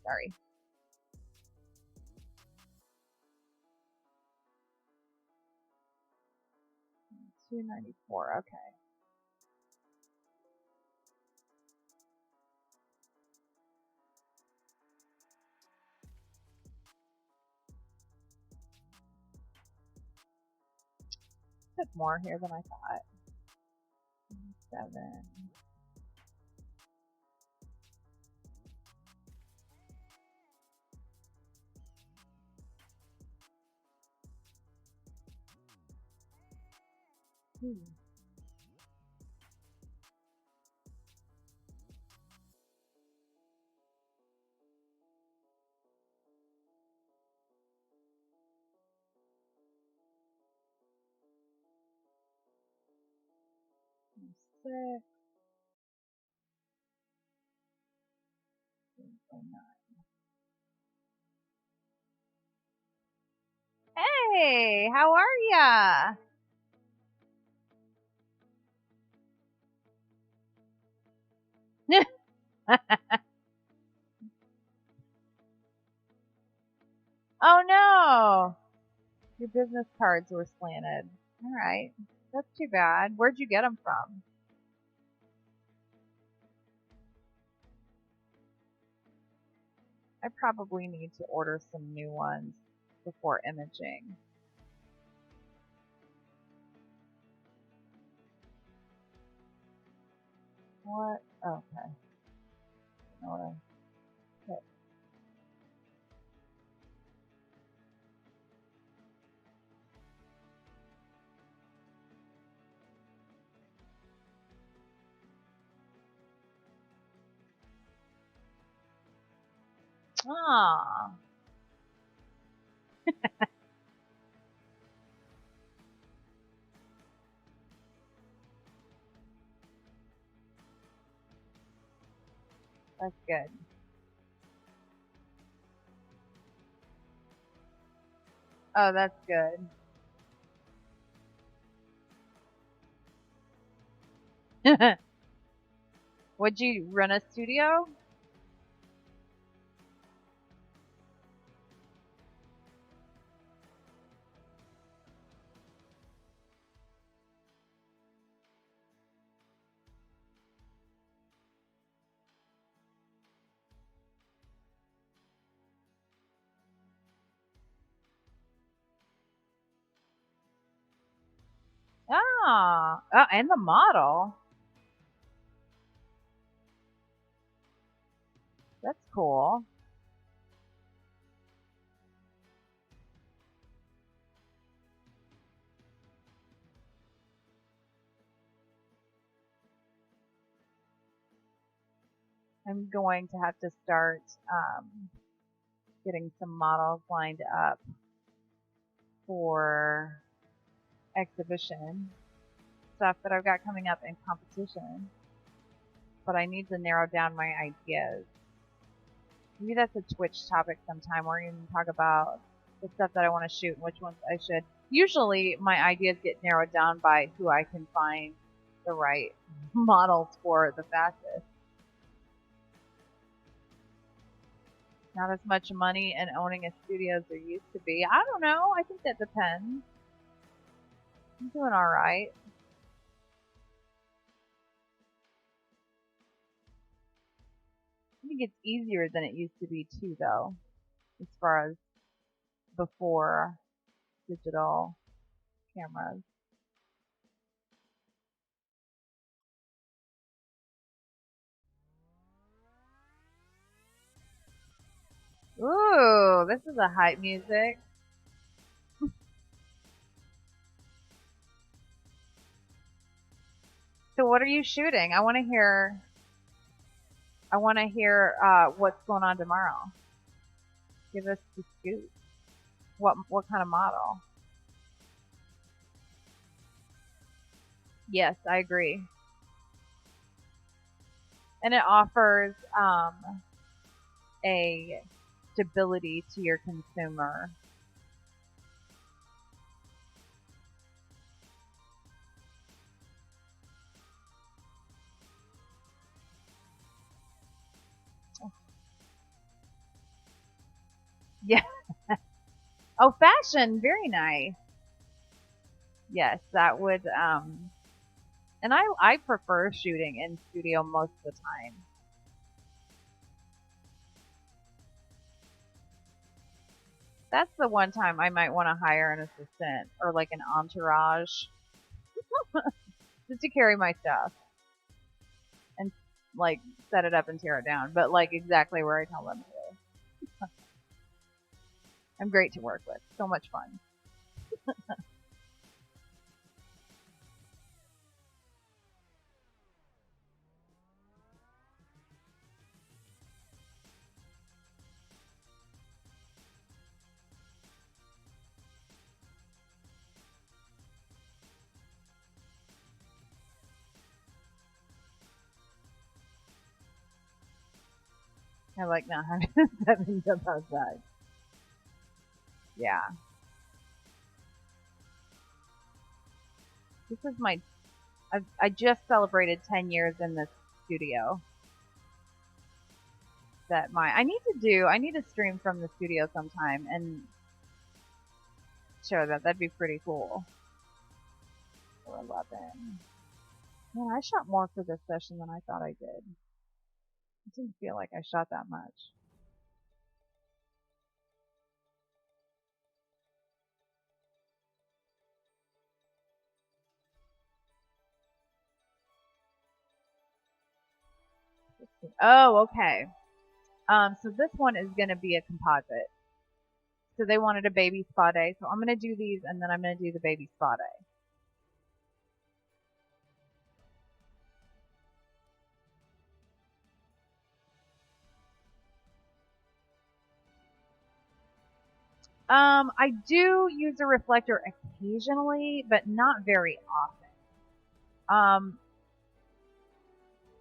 Sorry. $2.94. Okay. Took more here than I thought. 7. Six. 9. Hey, how are ya? Oh no! Your business cards were slanted. All right. That's too bad. Where'd you get them from? I probably need to order some new ones before imaging. What? Okay. You know what I hit? Ah, that's good. Oh, that's good. Would you run a studio? Ah, oh, and the model. That's cool. I'm going to have to start getting some models lined up for exhibition stuff that I've got coming up in competition. But I need to narrow down my ideas. Maybe that's a Twitch topic sometime where you can talk about the stuff that I want to shoot and which ones I should. Usually my ideas get narrowed down by who I can find the right models for the fastest. Not as much money in owning a studio as there used to be. I don't know. I think that depends. I'm doing all right. I think it's easier than it used to be too, though, as far as before digital cameras. Ooh, this is a hype music. So what are you shooting? I want to hear. I want to hear what's going on tomorrow. Give us the scoop. What kind of model? Yes, I agree. And it offers a stability to your consumer. Yeah. Oh, fashion, very nice. Yes, that would. And I prefer shooting in studio most of the time. That's the one time I might want to hire an assistant or like an entourage just to carry my stuff and like set it up and tear it down, but like exactly where I tell them to. I'm great to work with. So much fun. I like not having to set things up outside. Yeah. This is my. I just celebrated 10 years in this studio. I need to stream from the studio sometime and show that. That'd be pretty cool. 411. Man, I shot more for this session than I thought I did. It didn't feel like I shot that much. Oh, okay. So this one is going to be a composite. So they wanted a baby spa day. So I'm going to do these and then I'm going to do the baby spa day. I do use a reflector occasionally, but not very often.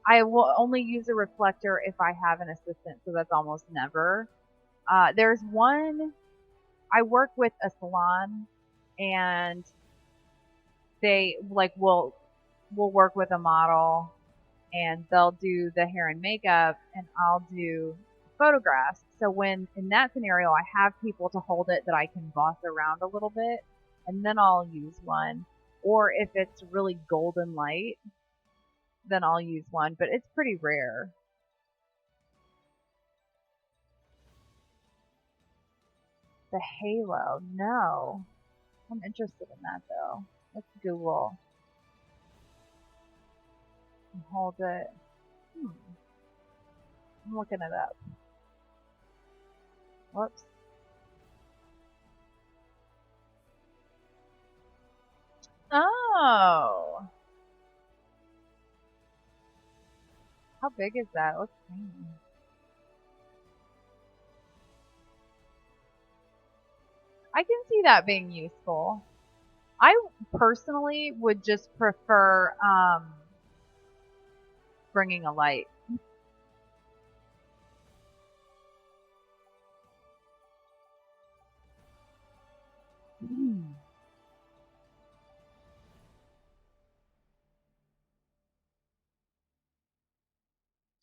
I will only use a reflector if I have an assistant, so that's almost never. There's one, I work with a salon, and they like will work with a model, and they'll do the hair and makeup, and I'll do photographs. So when in that scenario, I have people to hold it that I can boss around a little bit, and then I'll use one. Or if it's really golden light, then I'll use one, but it's pretty rare. The halo, no. I'm interested in that though. Let's Google and hold it. I'm looking it up. Whoops. Oh. How big is that? It looks tiny. I can see that being useful. I personally would just prefer bringing a light.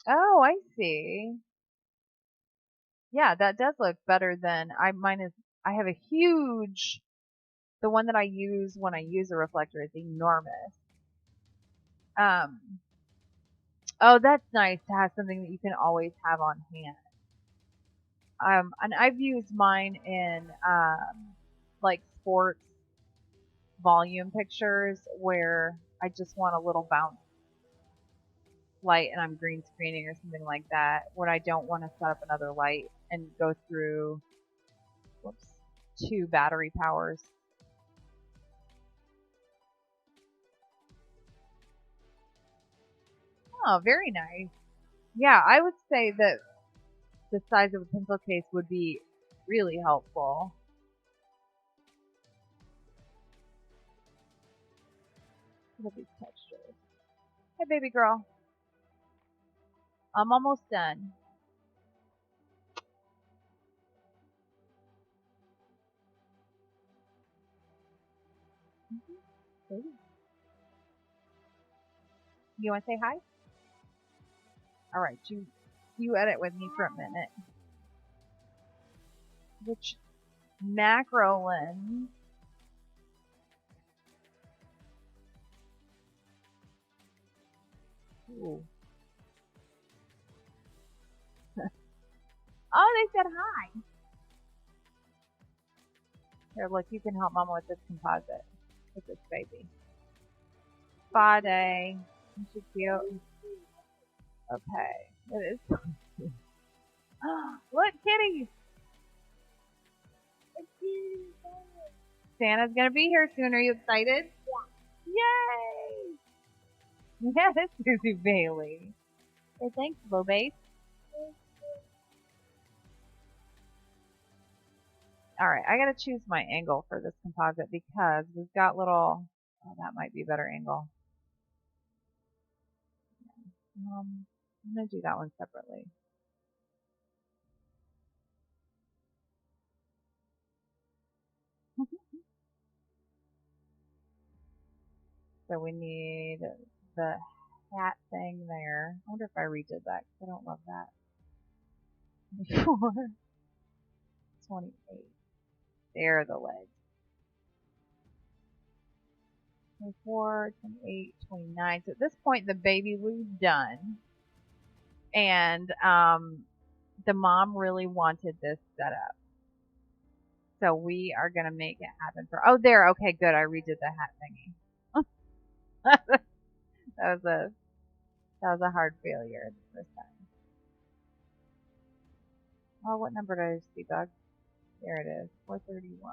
Oh, I see. Yeah, that does look better than mine is. I have a huge. The one that I use when I use a reflector is enormous. Um. Oh, that's nice to have something that you can always have on hand. And I've used mine in like sports volume pictures where I just want a little bounce light and I'm green screening or something like that, when I don't want to set up another light and go through whoops, 2 battery powers. Oh, very nice. Yeah, I would say that the size of a pencil case would be really helpful. Look at these textures. Hey, baby girl. I'm almost done. You want to say hi? All right, you edit with me for a minute. Which macro lens? Ooh. Oh, they said hi. Here, look, you can help Mama with this composite. With this baby. Spa day. Isn't she cute? Okay. It is. Look, kitty! Santa's gonna be here soon. Are you excited? Yay! Yeah, that's Susie Bailey. Hey, thanks, Low Base. Alright, I gotta choose my angle for this composite because we've got little... Oh, that might be a better angle. I'm gonna do that one separately. So we need the hat thing there. I wonder if I redid that because I don't love that. 24, 28. There are the legs. 24, 28, 29. So at this point, the baby was done. And the mom really wanted this setup. So we are going to make it happen for... Oh, there. Okay, good. I redid the hat thingy. that was a hard failure the first time. Oh, what number did I just debug? There it is, 431.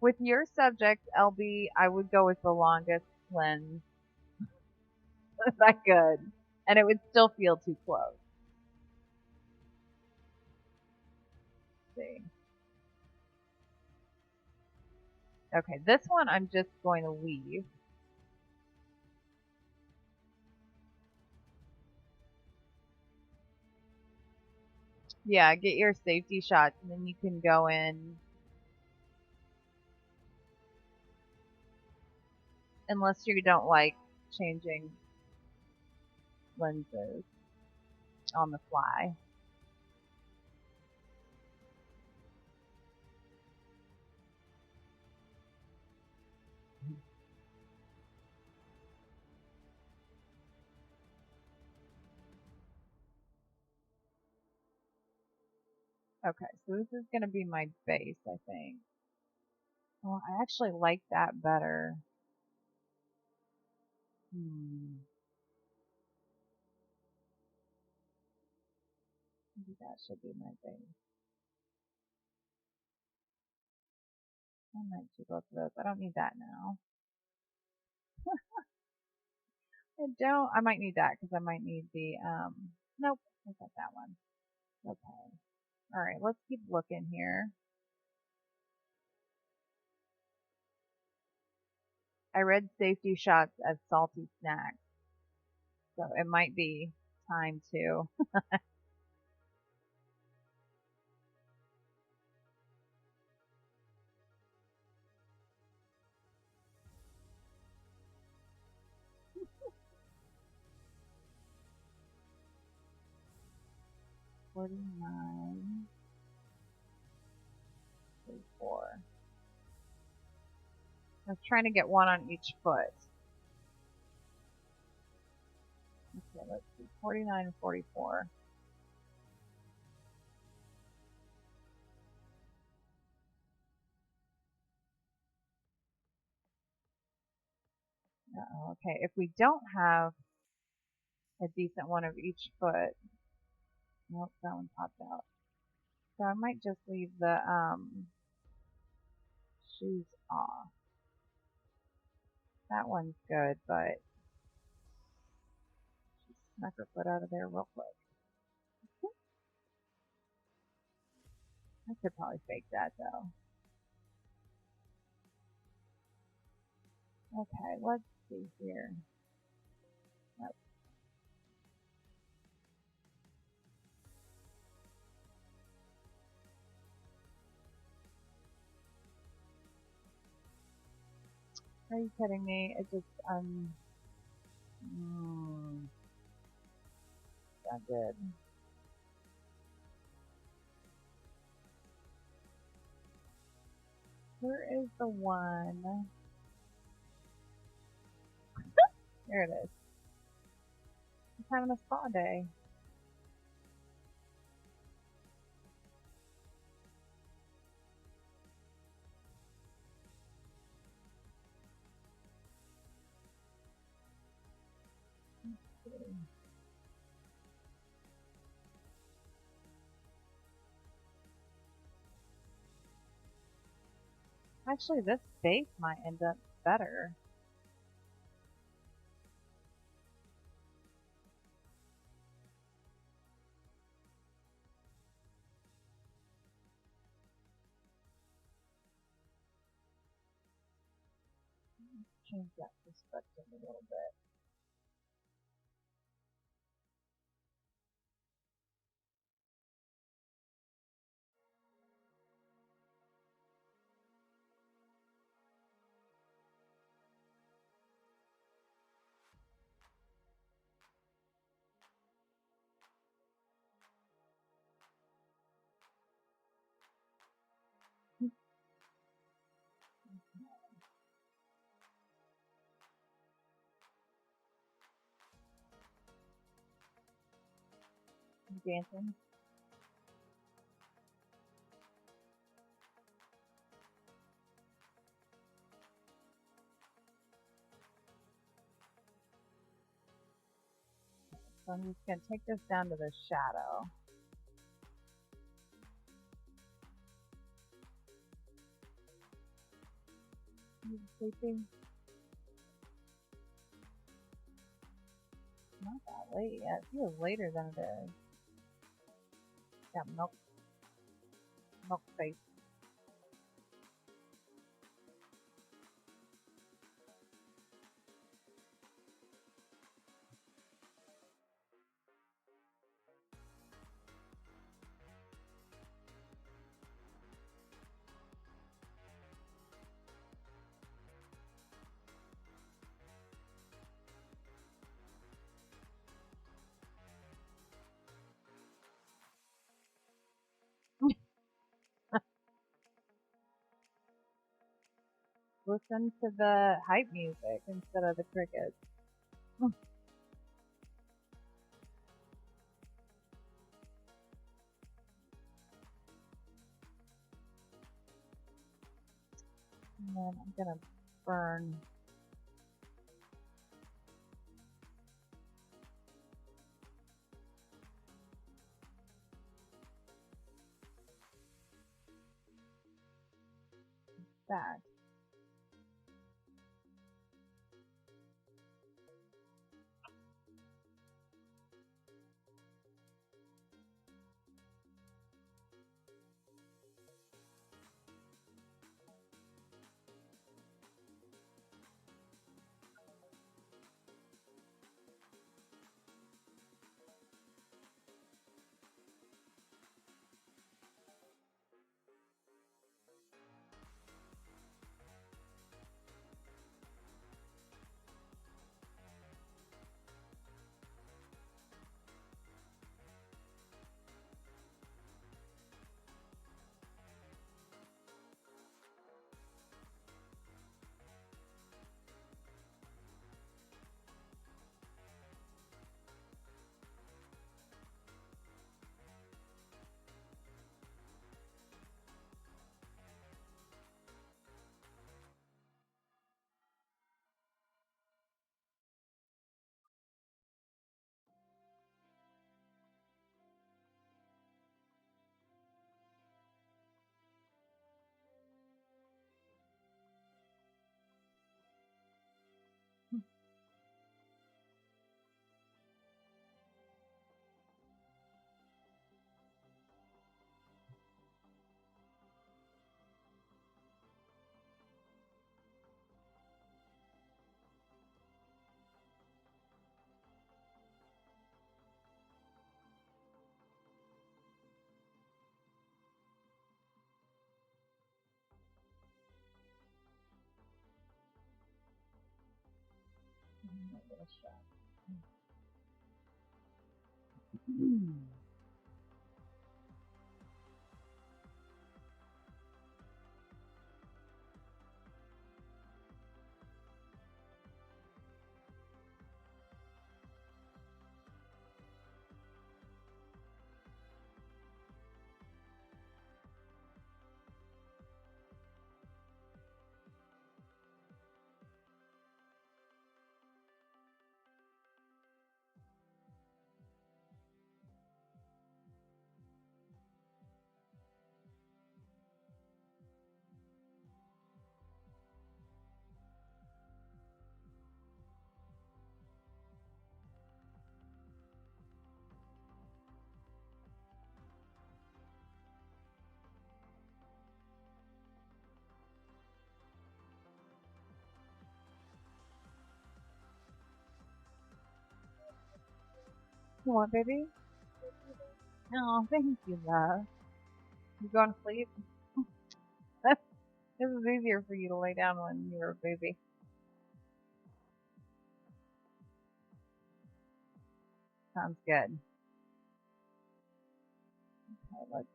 With your subject, LB, I would go with the longest lens if I could, and it would still feel too close. Let's see. Okay, this one I'm just going to leave. Yeah, get your safety shots, and then you can go in. Unless you don't like changing lenses on the fly. Okay, so this is going to be my base, I think. Well, I actually like that better. Maybe that should be my base. I might do both of those. I don't need that now. I don't. I might need that because I might need the, nope, I got that one. Okay. Alright, let's keep looking here. I read safety shots as salty snacks. So it might be time to. $49, $34. I was trying to get one on each foot. Okay, let's see. 49 and 44. Okay, if we don't have a decent one of each foot, nope, that one popped out. So I might just leave the shoes off. That one's good, but she snuck her foot out of there real quick. I could probably fake that though. Okay, let's see here. Nope. Are you kidding me? It just, not good. Where is the one? There it is. It's having a spa day. Actually, this base might end up better. Change that perspective a little bit. Dancing. So I'm just going to take this down to the shadow. He's sleeping. Not that late yet. It feels later than it is. Got milk face. Listen to the hype music instead of the crickets. And then I'm gonna burn that. Give it a shot. You want, baby? Oh, thank you, love. You going to sleep? This is easier for you to lay down when you're a baby. Sounds good. Okay, let's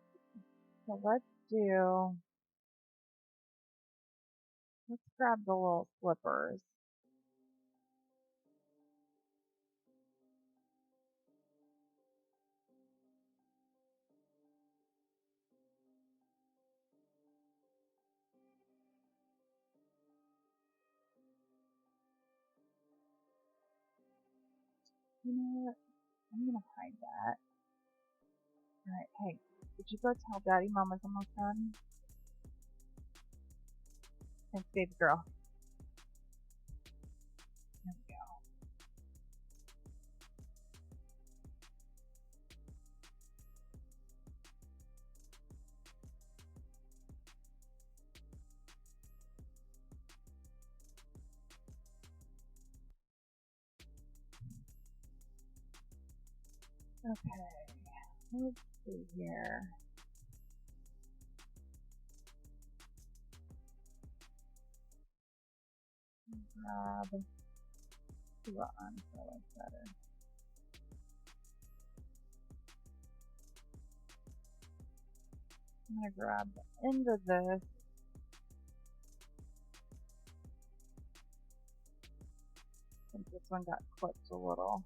grab the little slippers. You know what? I'm gonna hide that. Alright, hey, did you go tell Daddy Mama's almost done? Thanks, baby girl. There we go. Okay, let's see here. Grab the arm so I like better. I'm gonna grab the end of this. Since this one got clipped a little.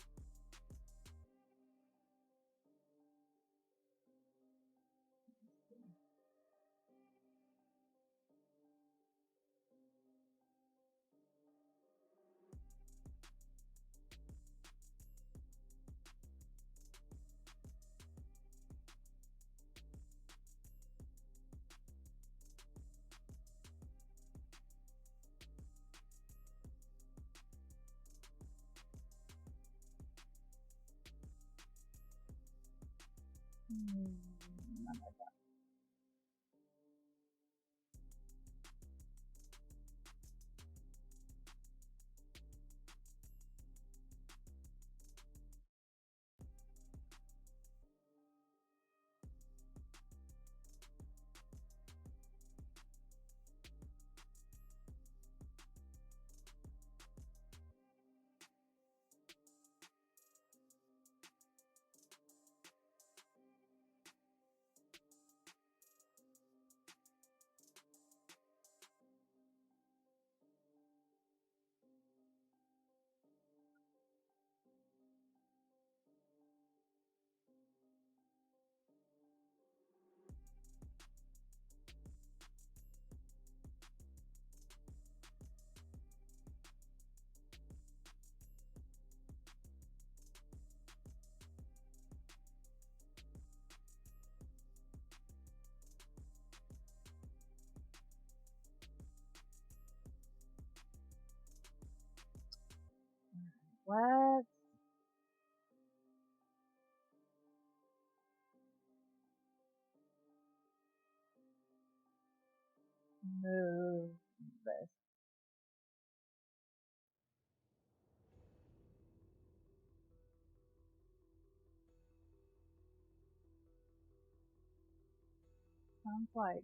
Let's move this. Sounds like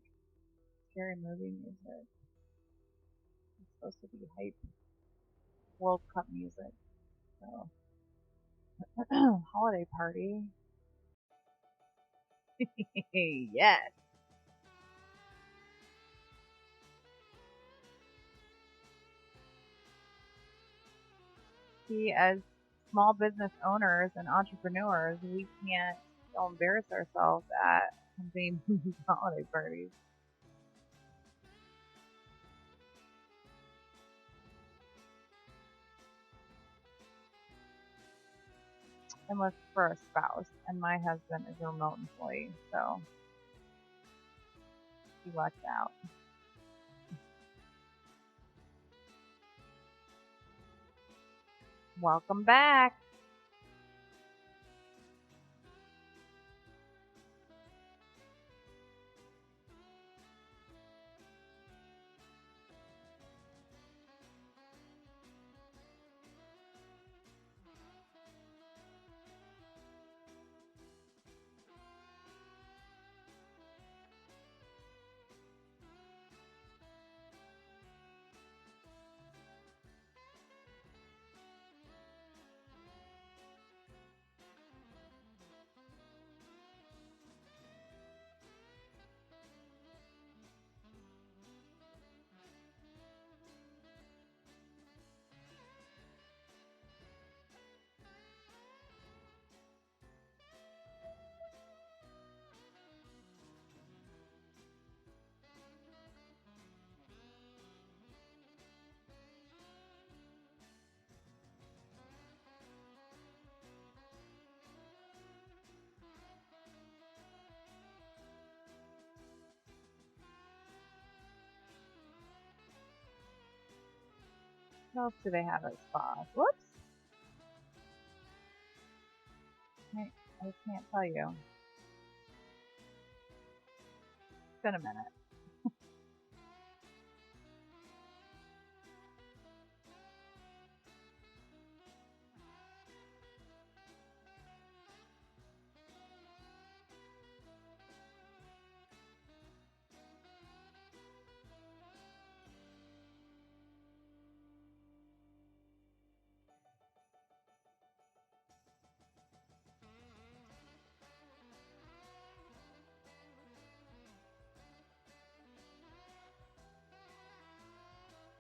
scary movie music. It's supposed to be hype World Cup music. So holiday party. Yes. See, as small business owners and entrepreneurs, we can't embarrass ourselves at company holiday parties. Unless for a spouse, and my husband is a remote employee, so he lucked out. Welcome back. What else do they have at spas? Whoops! I just can't tell you. It's been a minute.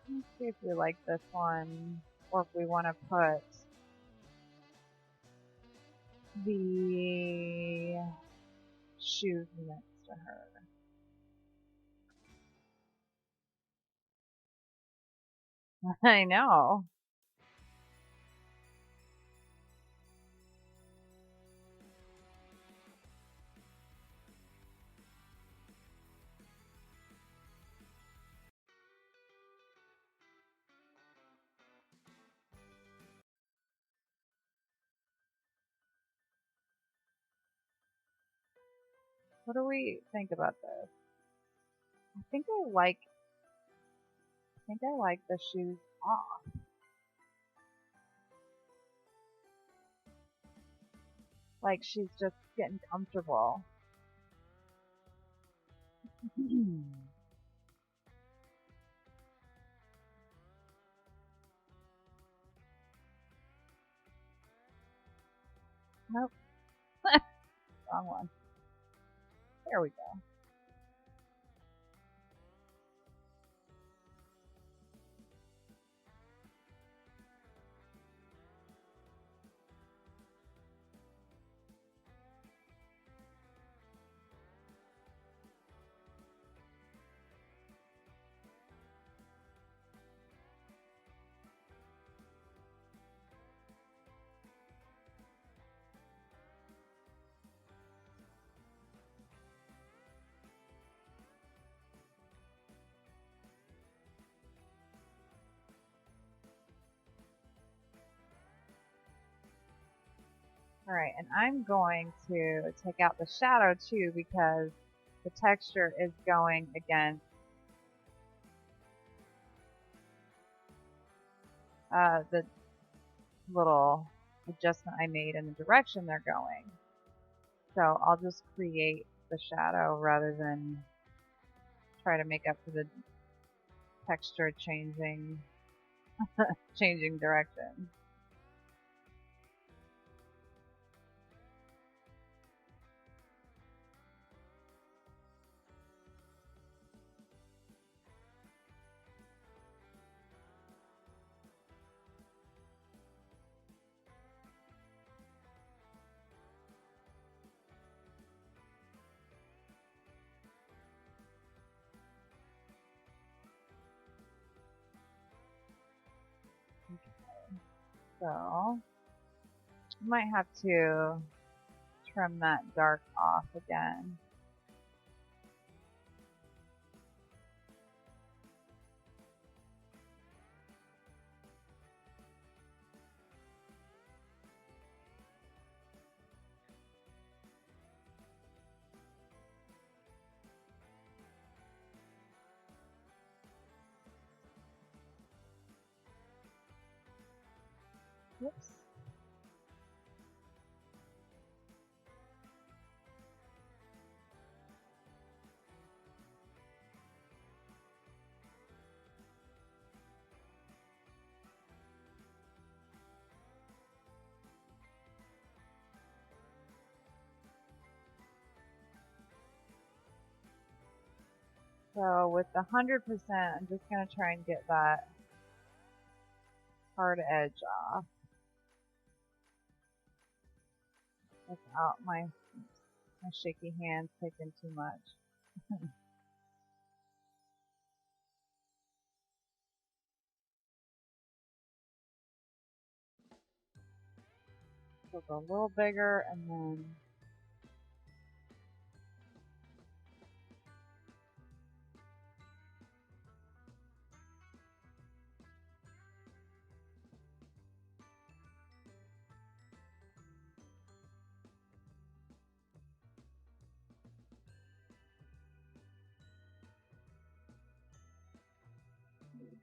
Let's see if we like this one, or if we want to put the shoes next to her. I know. What do we think about this? I think I like the shoes off. Like she's just getting comfortable. Nope. Wrong one. There we go. Alright, and I'm going to take out the shadow too because the texture is going against the little adjustment I made in the direction they're going. So I'll just create the shadow rather than try to make up for the texture changing direction. So I might have to trim that dark off again. Whoops. So with the 100%, I'm just going to try and get that hard edge off without my shaky hands taking too much. So go a little bigger and then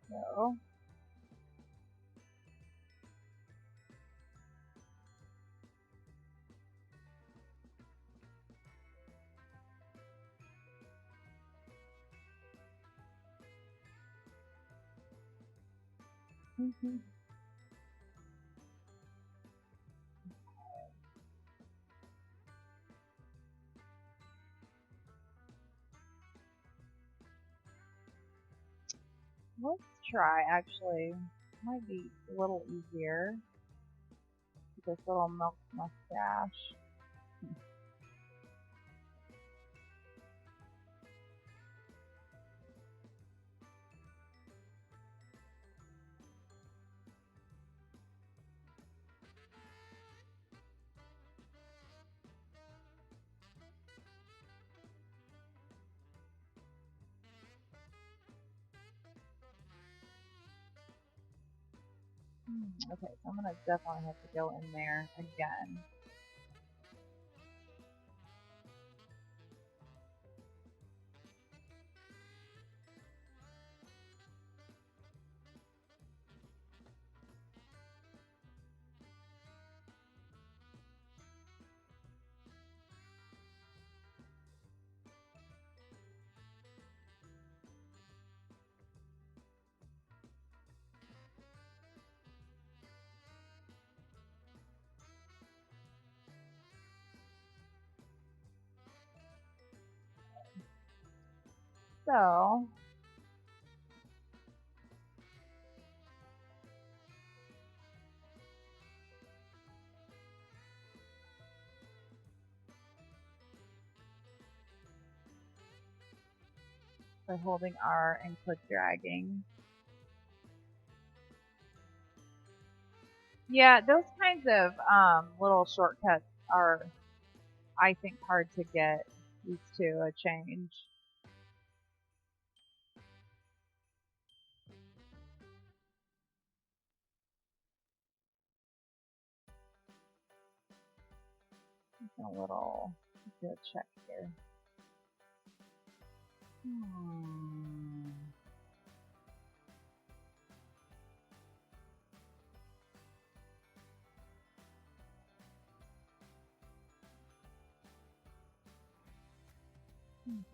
So. Let's try, actually. Might be a little easier. This little milk mustache. Okay, so I'm gonna definitely have to go in there again. So, by holding R and click dragging. Yeah, those kinds of little shortcuts are, I think, hard to get used to a change. A little, do a check here.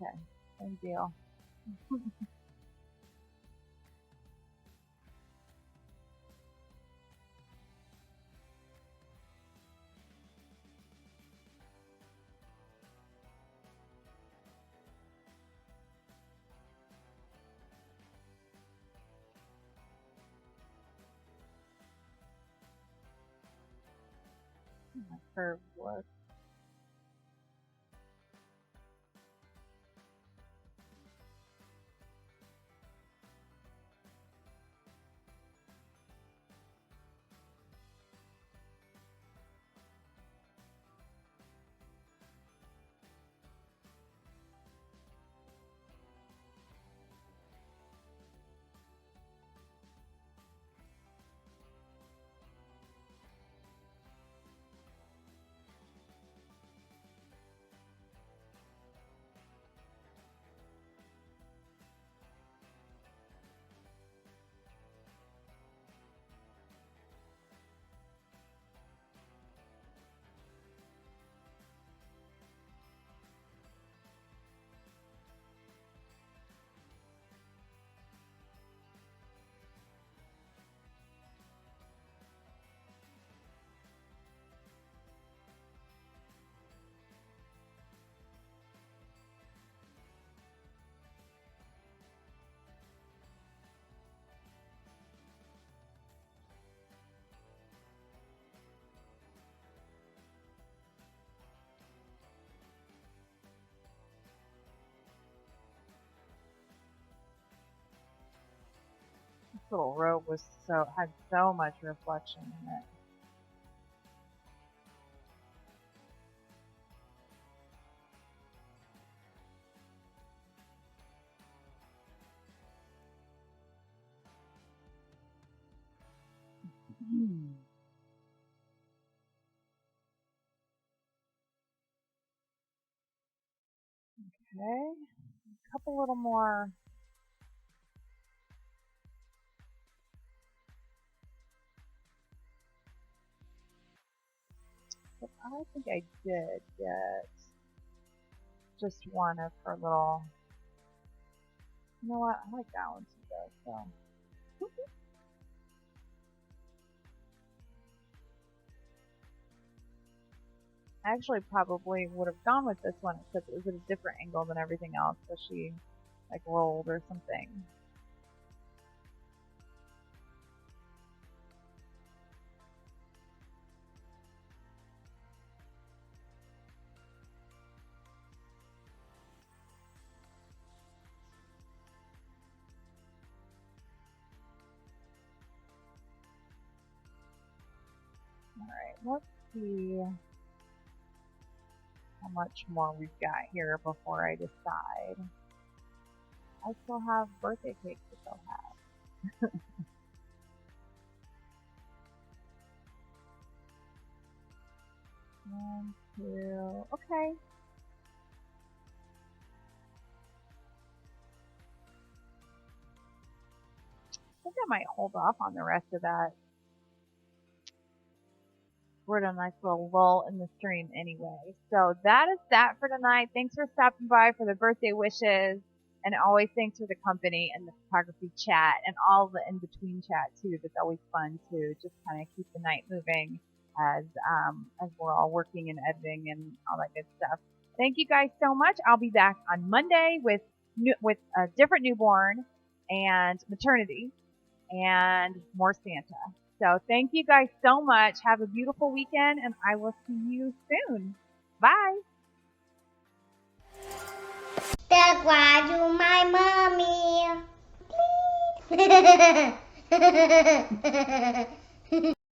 Okay, same deal. My curve look. This little robe had so much reflection in it. Okay, a couple little more But I think I did get just one of her little. You know what? I like that one too, though. So. I actually probably would have gone with this one, except it was at a different angle than everything else, so she like rolled or something. Alright, let's see how much more we've got here before I decide. I still have birthday cake to go have. One, two, okay. I think I might hold off on the rest of that. We're at a nice little lull in the stream anyway. So that is that for tonight. Thanks for stopping by for the birthday wishes. And always thanks for the company and the photography chat and all the in-between chat too. That's always fun to just kind of keep the night moving as we're all working and editing and all that good stuff. Thank you guys so much. I'll be back on Monday with a different newborn and maternity and more Santa. So thank you guys so much. Have a beautiful weekend, and I will see you soon. Bye. That's why I do my mommy. Please.